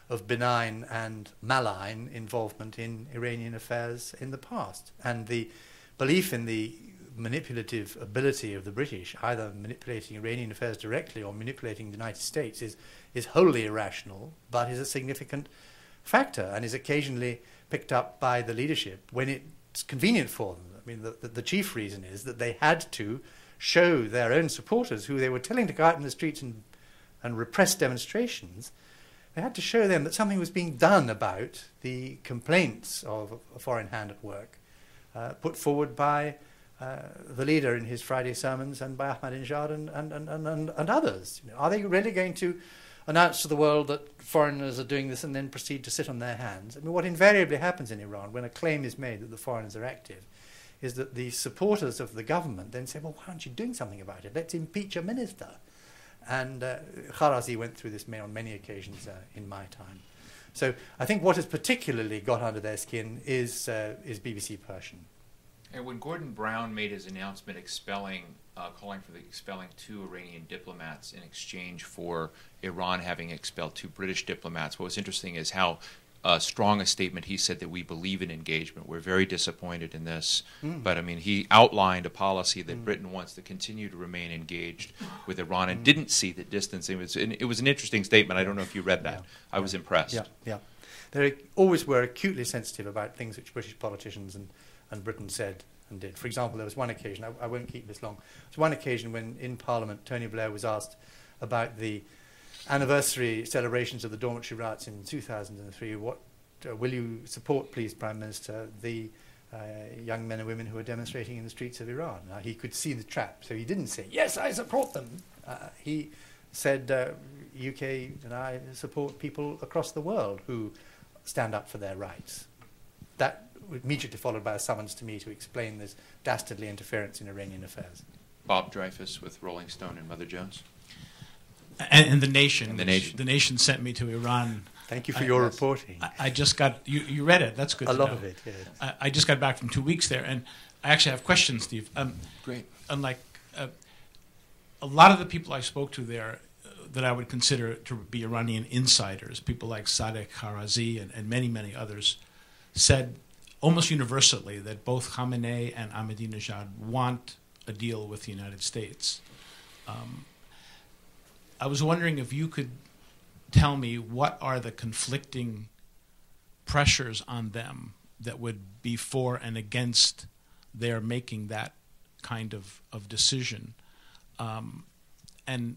B: of benign and malign involvement in Iranian affairs in the past. And the belief in the manipulative ability of the British, either manipulating Iranian affairs directly or manipulating the United States, is wholly irrational, but is a significant factor and is occasionally picked up by the leadership when it's convenient for them. I mean, the chief reason is that they had to show their own supporters, who they were telling to go out in the streets and repress demonstrations, they had to show them that something was being done about the complaints of a foreign hand at work, put forward by the leader in his Friday sermons and by Ahmadinejad and others. You know, are they really going to announce to the world that foreigners are doing this and then proceed to sit on their hands? I mean, what invariably happens in Iran when a claim is made that the foreigners are active is that the supporters of the government then say, well, why aren't you doing something about it? Let's impeach a minister. And Kharazi went through this on many occasions in my time. So I think what has particularly got under their skin is BBC Persian.
C: And when Gordon Brown made his announcement calling for the expelling 2 Iranian diplomats in exchange for Iran having expelled 2 British diplomats, what was interesting is how strong a statement he said that we believe in engagement. We're very disappointed in this. But, I mean, he outlined a policy that Britain wants to continue to remain engaged with Iran and didn't see the distance. It was an interesting statement. I don't know if you read that. I was impressed.
B: Yeah. They always were acutely sensitive about things which British politicians and Britain said and did. For example, there was one occasion, I won't keep this long, there was one occasion when in Parliament Tony Blair was asked about the anniversary celebrations of the dormitory riots in 2003. What will you support, please, Prime Minister, the young men and women who are demonstrating in the streets of Iran? Now, he could see the trap, so he didn't say, yes, I support them. He said, UK and I support people across the world who stand up for their rights. That immediately followed by a summons to me to explain this dastardly interference in Iranian affairs.
C: Bob Dreyfus with Rolling Stone and Mother Jones.
H: And The Nation.
C: And The Nation.
H: The Nation sent me to Iran.
B: Thank you for your reporting.
H: I just got, you read it, that's good
B: A
H: to
B: lot
H: know.
B: of it, yes.
H: I just got back from 2 weeks there, and I actually have questions, Steve.
C: Great.
H: Unlike a lot of the people I spoke to there that I would consider to be Iranian insiders, people like Sadek Harazi and many, many others, said almost universally that both Khamenei and Ahmadinejad want a deal with the United States. I was wondering if you could tell me what are the conflicting pressures on them that would be for and against their making that kind of decision. And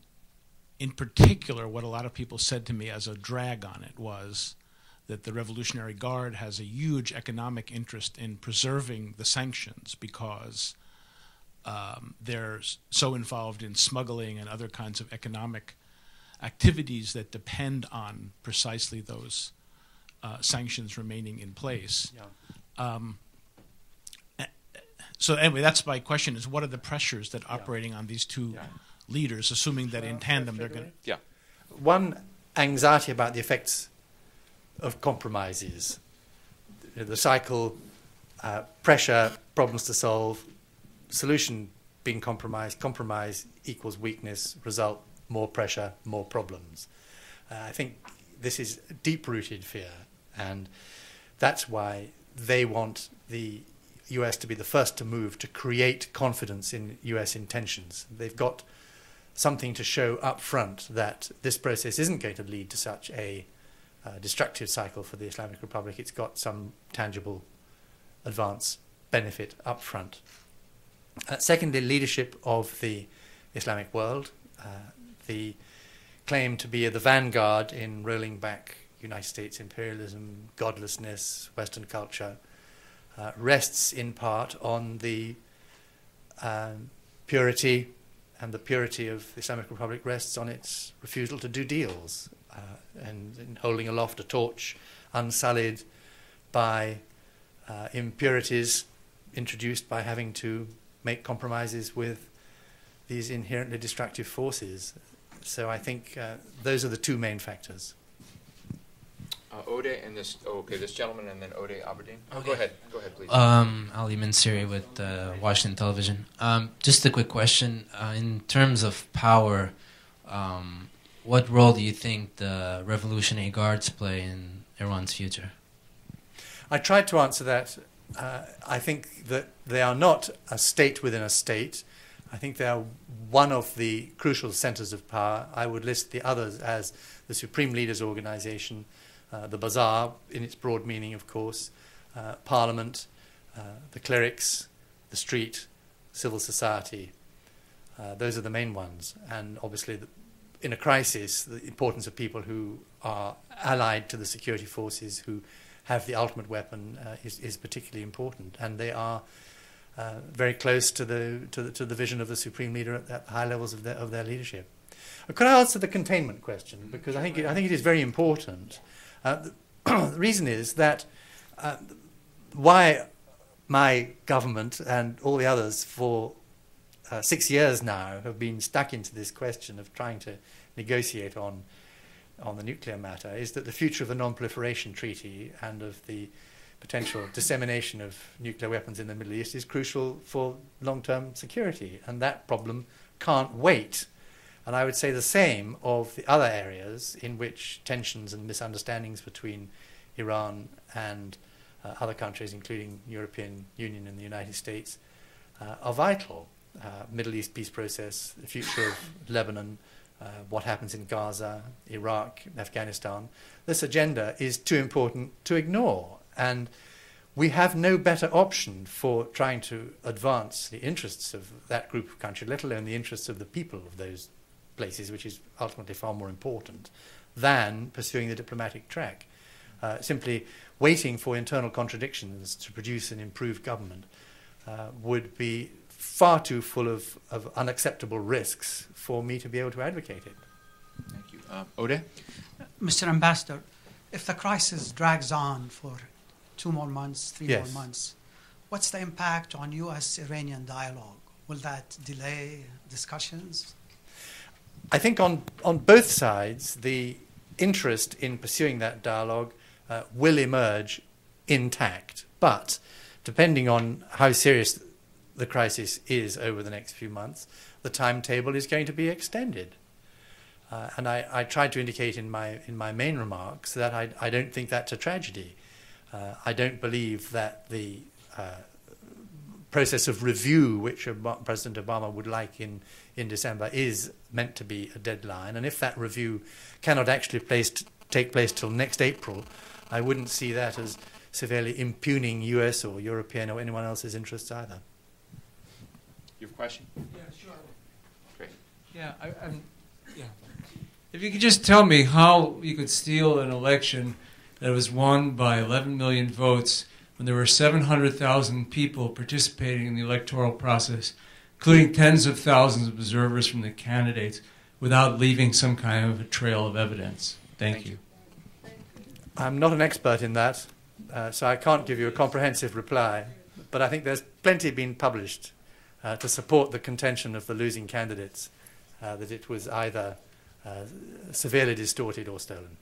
H: in particular, what a lot of people said to me as a drag on it was that the Revolutionary Guard has a huge economic interest in preserving the sanctions because they're so involved in smuggling and other kinds of economic activities that depend on precisely those sanctions remaining in place.
B: Yeah.
H: So anyway, that's my question: is what are the pressures that operating on these two leaders, assuming that in tandem they're going to?
C: Yeah.
B: One anxiety about the effects of compromises, the cycle, pressure, problems to solve, solution being compromised, compromise equals weakness, result more pressure, more problems. I think this is deep-rooted fear, and that's why they want the US to be the first to move to create confidence in US intentions. They've got something to show up front that this process isn't going to lead to such a destructive cycle for the Islamic Republic. It's got some tangible advance benefit up front. Secondly, leadership of the Islamic world. The claim to be the vanguard in rolling back United States imperialism, godlessness, Western culture, rests in part on the purity, and the purity of the Islamic Republic rests on its refusal to do deals and in holding aloft a torch unsullied by impurities introduced by having to make compromises with these inherently destructive forces. So I think those are the two main factors.
A: Ode and this, this gentleman, and then Ode Aberdeen. Oh, go ahead, please.
I: Ali Mansiri with Washington Television. Just a quick question. In terms of power, what role do you think the Revolutionary Guards play in Iran's future?
B: I tried to answer that. I think that they are not a state within a state. I think they are one of the crucial centers of power. I would list the others as the Supreme Leaders Organization, the bazaar in its broad meaning, of course, Parliament, the clerics, the street, civil society. Those are the main ones. And obviously, in a crisis, the importance of people who are allied to the security forces, who have the ultimate weapon, is particularly important. And they are very close to the vision of the Supreme Leader at the high levels of their leadership. Could I answer the containment question? Because I think it is very important. The reason is that why my government and all the others for 6 years now have been stuck into this question of trying to negotiate on the nuclear matter is that the future of the Non-Proliferation Treaty and of the potential dissemination of nuclear weapons in the Middle East is crucial for long-term security, and that problem can't wait. And I would say the same of the other areas in which tensions and misunderstandings between Iran and other countries, including European Union and the United States, are vital. Middle East peace process, the future of Lebanon, what happens in Gaza, Iraq, Afghanistan. This agenda is too important to ignore. And we have no better option for trying to advance the interests of that group of countries, let alone the interests of the people of those places, which is ultimately far more important, than pursuing the diplomatic track. Simply waiting for internal contradictions to produce an improved government would be far too full of unacceptable risks for me to be able to advocate it.
C: Thank you. Ode?
J: Mr. Ambassador, if the crisis drags on for 2 more months, 3
B: Yes.
J: more months, what's the impact on U.S.-Iranian dialogue? will that delay discussions?
B: I think on both sides, the interest in pursuing that dialogue will emerge intact. But depending on how serious the crisis is over the next few months, the timetable is going to be extended. And I tried to indicate in my main remarks that I don't think that's a tragedy. I don't believe that the process of review, which President Obama would like in December, is meant to be a deadline. And if that review cannot actually take place till next April, I wouldn't see that as severely impugning US or European or anyone else's interests either.
A: You have a question?
F: Yeah, sure.
A: Great.
F: Yeah, yeah. If you could just tell me how you could steal an election that was won by 11 million votes when there were 700,000 people participating in the electoral process, including tens of thousands of observers from the candidates, without leaving some kind of a trail of evidence. Thank you.
B: I'm not an expert in that, so I can't give you a comprehensive reply, but I think there's plenty been published to support the contention of the losing candidates that it was either severely distorted or stolen.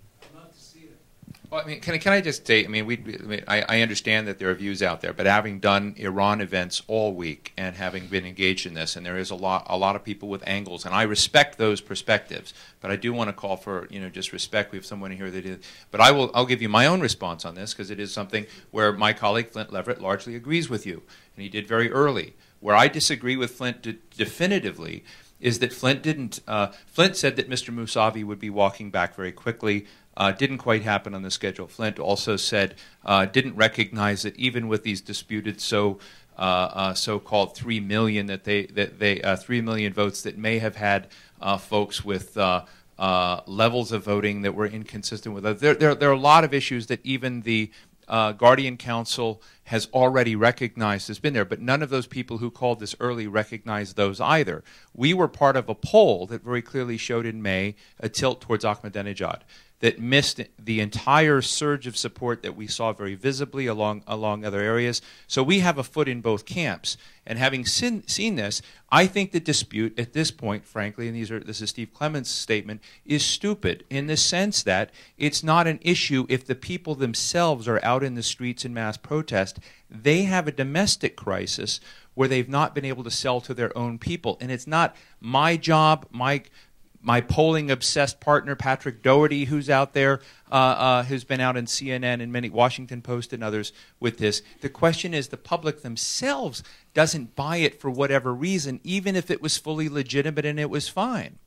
A: Well, I mean, can I just say? I mean, I understand that there are views out there, but having done Iran events all week and having been engaged in this, and there is a lot of people with angles, and I respect those perspectives. But I do want to call for just respect. We have someone here that is. But I'll give you my own response on this because it is something where my colleague Flint Leverett largely agrees with you, and he did very early. Where I disagree with Flint definitively is that Flint didn't. Flint said that Mr. Mousavi would be walking back very quickly. Didn't quite happen on the schedule. Flint also said didn't recognize that even with these disputed so-called 3 million 3 million votes that may have had folks with levels of voting that were inconsistent with others. There are a lot of issues that even the Guardian Council has already recognized has been there, but none of those people who called this early recognized those either. We were part of a poll that very clearly showed in May a tilt towards Ahmadinejad that missed the entire surge of support that we saw very visibly along other areas. So we have a foot in both camps. And having seen this, I think the dispute at this point, frankly, and this is Steve Clements' statement, is stupid in the sense that it's not an issue if the people themselves are out in the streets in mass protest. They have a domestic crisis where they've not been able to sell to their own people. And it's not my job, my polling-obsessed partner, Patrick Doherty, who's out there, who's been out in CNN and many Washington Post and others with this. The question is the public themselves doesn't buy it for whatever reason, even if it was fully legitimate and it was fine.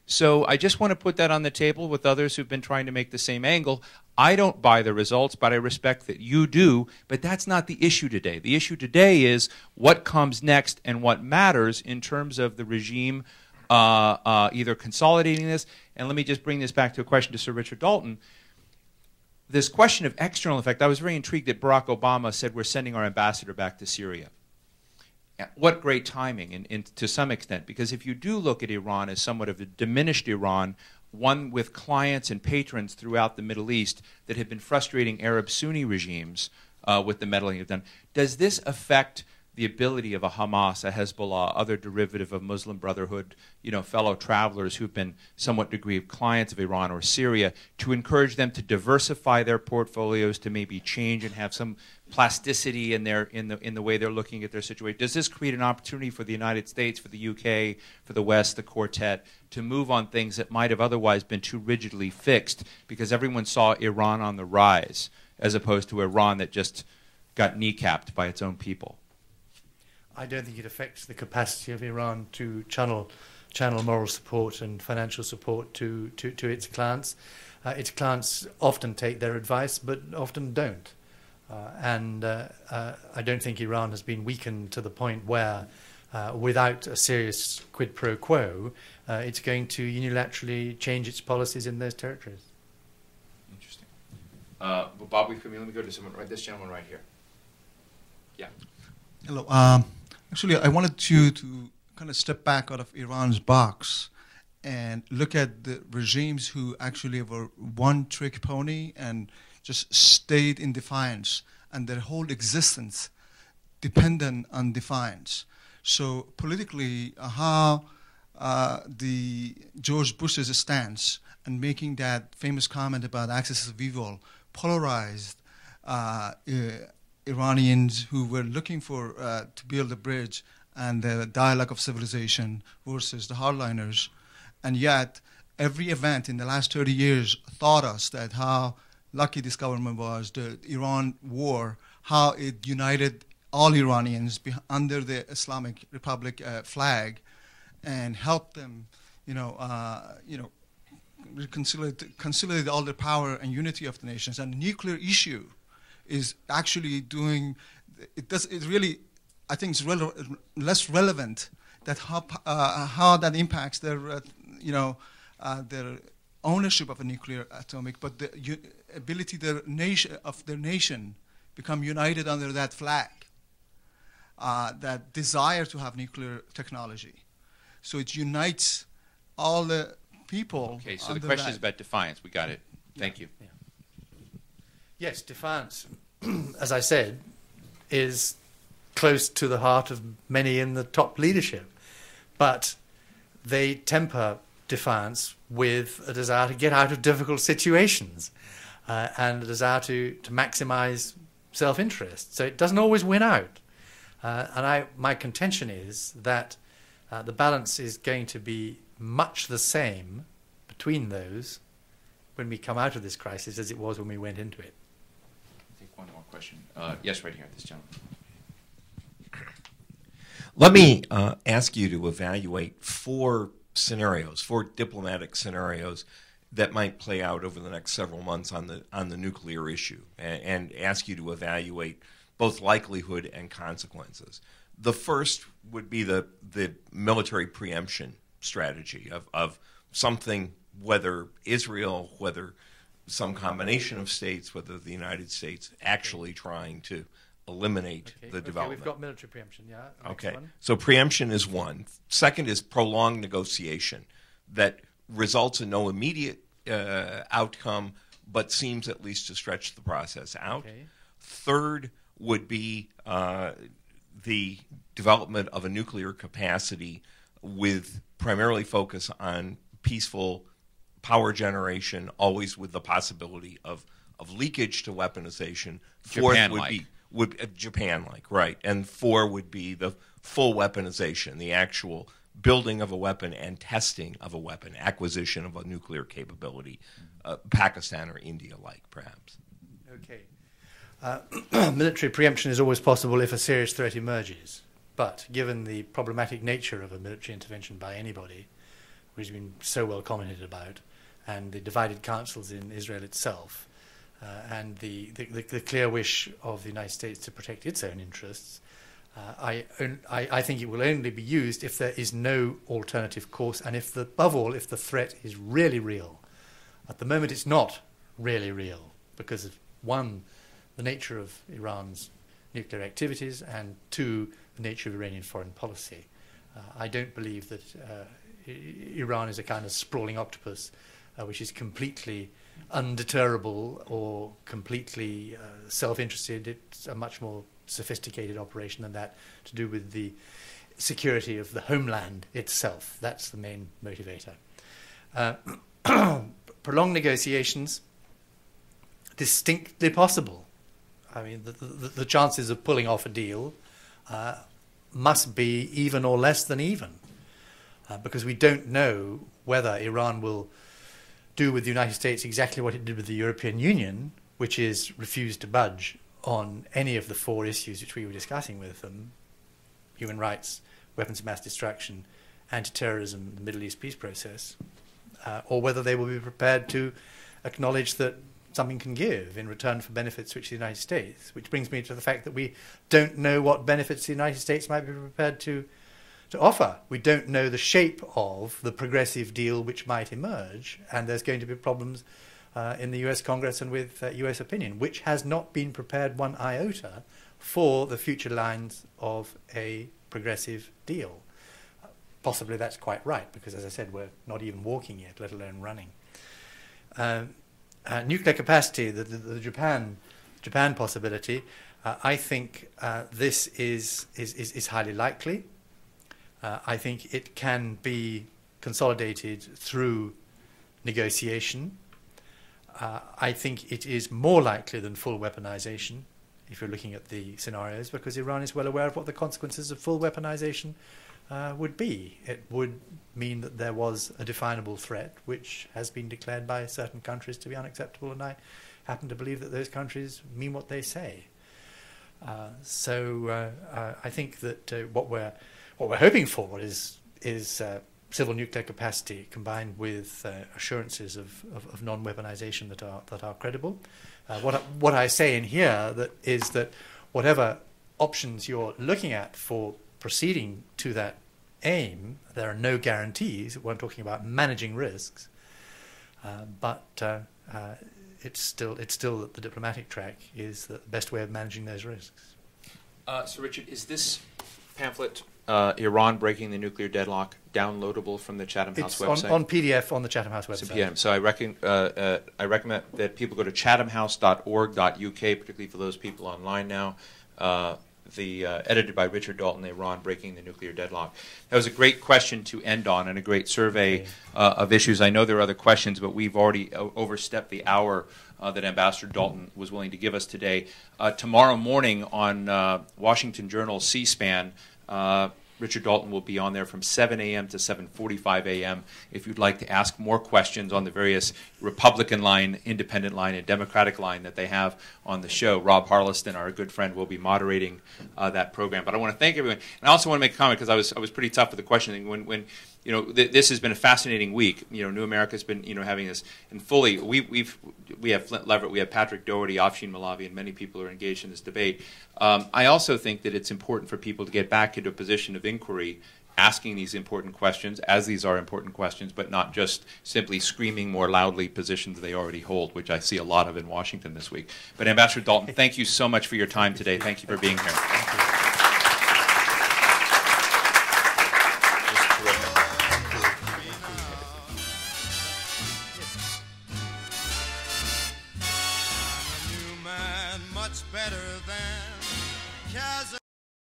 A: So I just want to put that on the table with others who've been trying to make the same angle. I don't buy the results, but I respect that you do. But that's not the issue today. The issue today is what comes next and what matters in terms of the regime either consolidating this. And let me just bring this back to a question to Sir Richard Dalton. This question of external effect, I was very intrigued that Barack Obama said we're sending our ambassador back to Syria. What great timing, to some extent, because if you do look at Iran as somewhat of a diminished Iran, one with clients and patrons throughout the Middle East that have been frustrating Arab Sunni regimes with the meddling they've done, does this affect the ability of a Hamas, a Hezbollah, other derivative of Muslim Brotherhood, fellow travelers who've been somewhat degree of clients of Iran or Syria, to encourage them to diversify their portfolios, to maybe change and have some plasticity in the way they're looking at their situation? Does this create an opportunity for the United States, for the UK, for the West, the Quartet, to move on things that might have otherwise been too rigidly fixed because everyone saw Iran on the rise, as opposed to Iran that just got kneecapped by its own people?
B: I don't think it affects the capacity of Iran to channel moral support and financial support to its clients. Its clients often take their advice, but often don't. And I don't think Iran has been weakened to the point where, without a serious quid pro quo, it's going to unilaterally change its policies in those territories.
A: Interesting. Bob, let me go to someone this gentleman right here. Yeah.
K: Hello. Actually, I wanted to kind of step back out of Iran's box and look at the regimes who actually were one-trick pony and just stayed in defiance, and their whole existence dependent on defiance. So politically, how the George Bush's stance and making that famous comment about axis of evil polarized Iranians who were looking for to build a bridge and the dialogue of civilization versus the hardliners. And yet, every event in the last 30 years taught us that how lucky this government was, the Iran war, how it united all Iranians under the Islamic Republic flag and helped them, consolidate all the power and unity of the nations. And the nuclear issue is actually doing, it really, I think it's less relevant that how that impacts their, their ownership of a nuclear atomic, but the ability of their nation become united under that flag, that desire to have nuclear technology. So it unites all the people.
A: Okay, so the question is about defiance. We got it. Thank you.
B: Yeah. Yes, defiance, as I said, is close to the heart of many in the top leadership. But they temper defiance with a desire to get out of difficult situations and a desire to maximize self-interest. So it doesn't always win out. And my contention is that the balance is going to be much the same between those when we come out of this crisis as it was when we went into it.
C: I'll take one more question. Yes, right here, this gentleman.
L: Let me ask you to evaluate four diplomatic scenarios that might play out over the next several months on the nuclear issue, and ask you to evaluate both likelihood and consequences. The first would be the military preemption strategy of something, whether Israel, whether some combination of states, whether the United States actually trying to eliminate the development.
B: We've got military preemption, yeah.
L: Okay, so preemption is one. Second is prolonged negotiation that results in no immediate outcome, but seems at least to stretch the process out.
B: Okay.
L: Third would be the development of a nuclear capacity with primarily focus on peaceful power generation, always with the possibility of leakage to weaponization. Fourth would be Japan-like, right? And four would be the full weaponization, the actual building of a weapon and testing of a weapon, acquisition of a nuclear capability, Pakistan or India-like, perhaps.
B: Okay. Military preemption is always possible if a serious threat emerges. But given the problematic nature of a military intervention by anybody, which has been so well commented about, and the divided councils in Israel itself, and the clear wish of the United States to protect its own interests, I think it will only be used if there is no alternative course, and above all, if the threat is really real. At the moment, it's not really real because of, one, the nature of Iran's nuclear activities, and two, the nature of Iranian foreign policy. I don't believe that Iran is a kind of sprawling octopus which is completely undeterrable or completely self-interested. It's a much more sophisticated operation than that, to do with the security of the homeland itself. That's the main motivator. Prolonged negotiations, distinctly possible. I mean, the chances of pulling off a deal must be even or less than even, because we don't know whether Iran will do with the United States exactly what it did with the European Union, which is refuse to budge on any of the four issues which we were discussing with them: human rights, weapons of mass destruction, anti-terrorism, the Middle East peace process, or whether they will be prepared to acknowledge that something can give in return for benefits which the United States, which brings me to the fact that we don't know what benefits the United States might be prepared to offer. We don't know the shape of the progressive deal which might emerge, and there's going to be problems in the US Congress and with US opinion, which has not been prepared one iota for the future lines of a progressive deal. Possibly that's quite right, because as I said, we're not even walking yet, let alone running. Nuclear capacity, the Japan possibility, I think this is highly likely. I think it can be consolidated through negotiation. I think it is more likely than full weaponization, if you're looking at the scenarios, because Iran is well aware of what the consequences of full weaponization would be. It would mean that there was a definable threat, which has been declared by certain countries to be unacceptable, and I happen to believe that those countries mean what they say. So I think that what we're hoping for is civil nuclear capacity combined with assurances of non-weaponization that are credible. What I say in here is that whatever options you're looking at for proceeding to that aim, there are no guarantees. We're talking about managing risks, but it's still that the diplomatic track is the best way of managing those risks.
A: So, Richard, is this pamphlet, Iran Breaking the Nuclear Deadlock, downloadable from the Chatham House website?
B: It's on PDF on the Chatham House website.
A: So I recommend that people go to chathamhouse.org.uk, particularly for those people online now. Edited by Richard Dalton, Iran Breaking the Nuclear Deadlock. That was a great question to end on and a great survey of issues. I know there are other questions, but we've already overstepped the hour that Ambassador Dalton was willing to give us today. Tomorrow morning on Washington Journal C-SPAN, Richard Dalton will be on there from 7 a.m. to 7:45 a.m. If you'd like to ask more questions on the various Republican line, Independent line, and Democratic line that they have on the show, Rob Harleston, our good friend, will be moderating that program. But I want to thank everyone, and I also want to make a comment because I was pretty tough with the questioning when this has been a fascinating week. New America's been having this, and fully we have Flint Leverett, we have Patrick Doherty, Afshin Malavi, and many people are engaged in this debate. I also think that it's important for people to get back into a position of inquiry, asking these important questions, as these are important questions, but not just simply screaming more loudly positions they already hold, which I see a lot of in Washington this week. But Ambassador Dalton, thank you so much for your time today. Thank you for being here.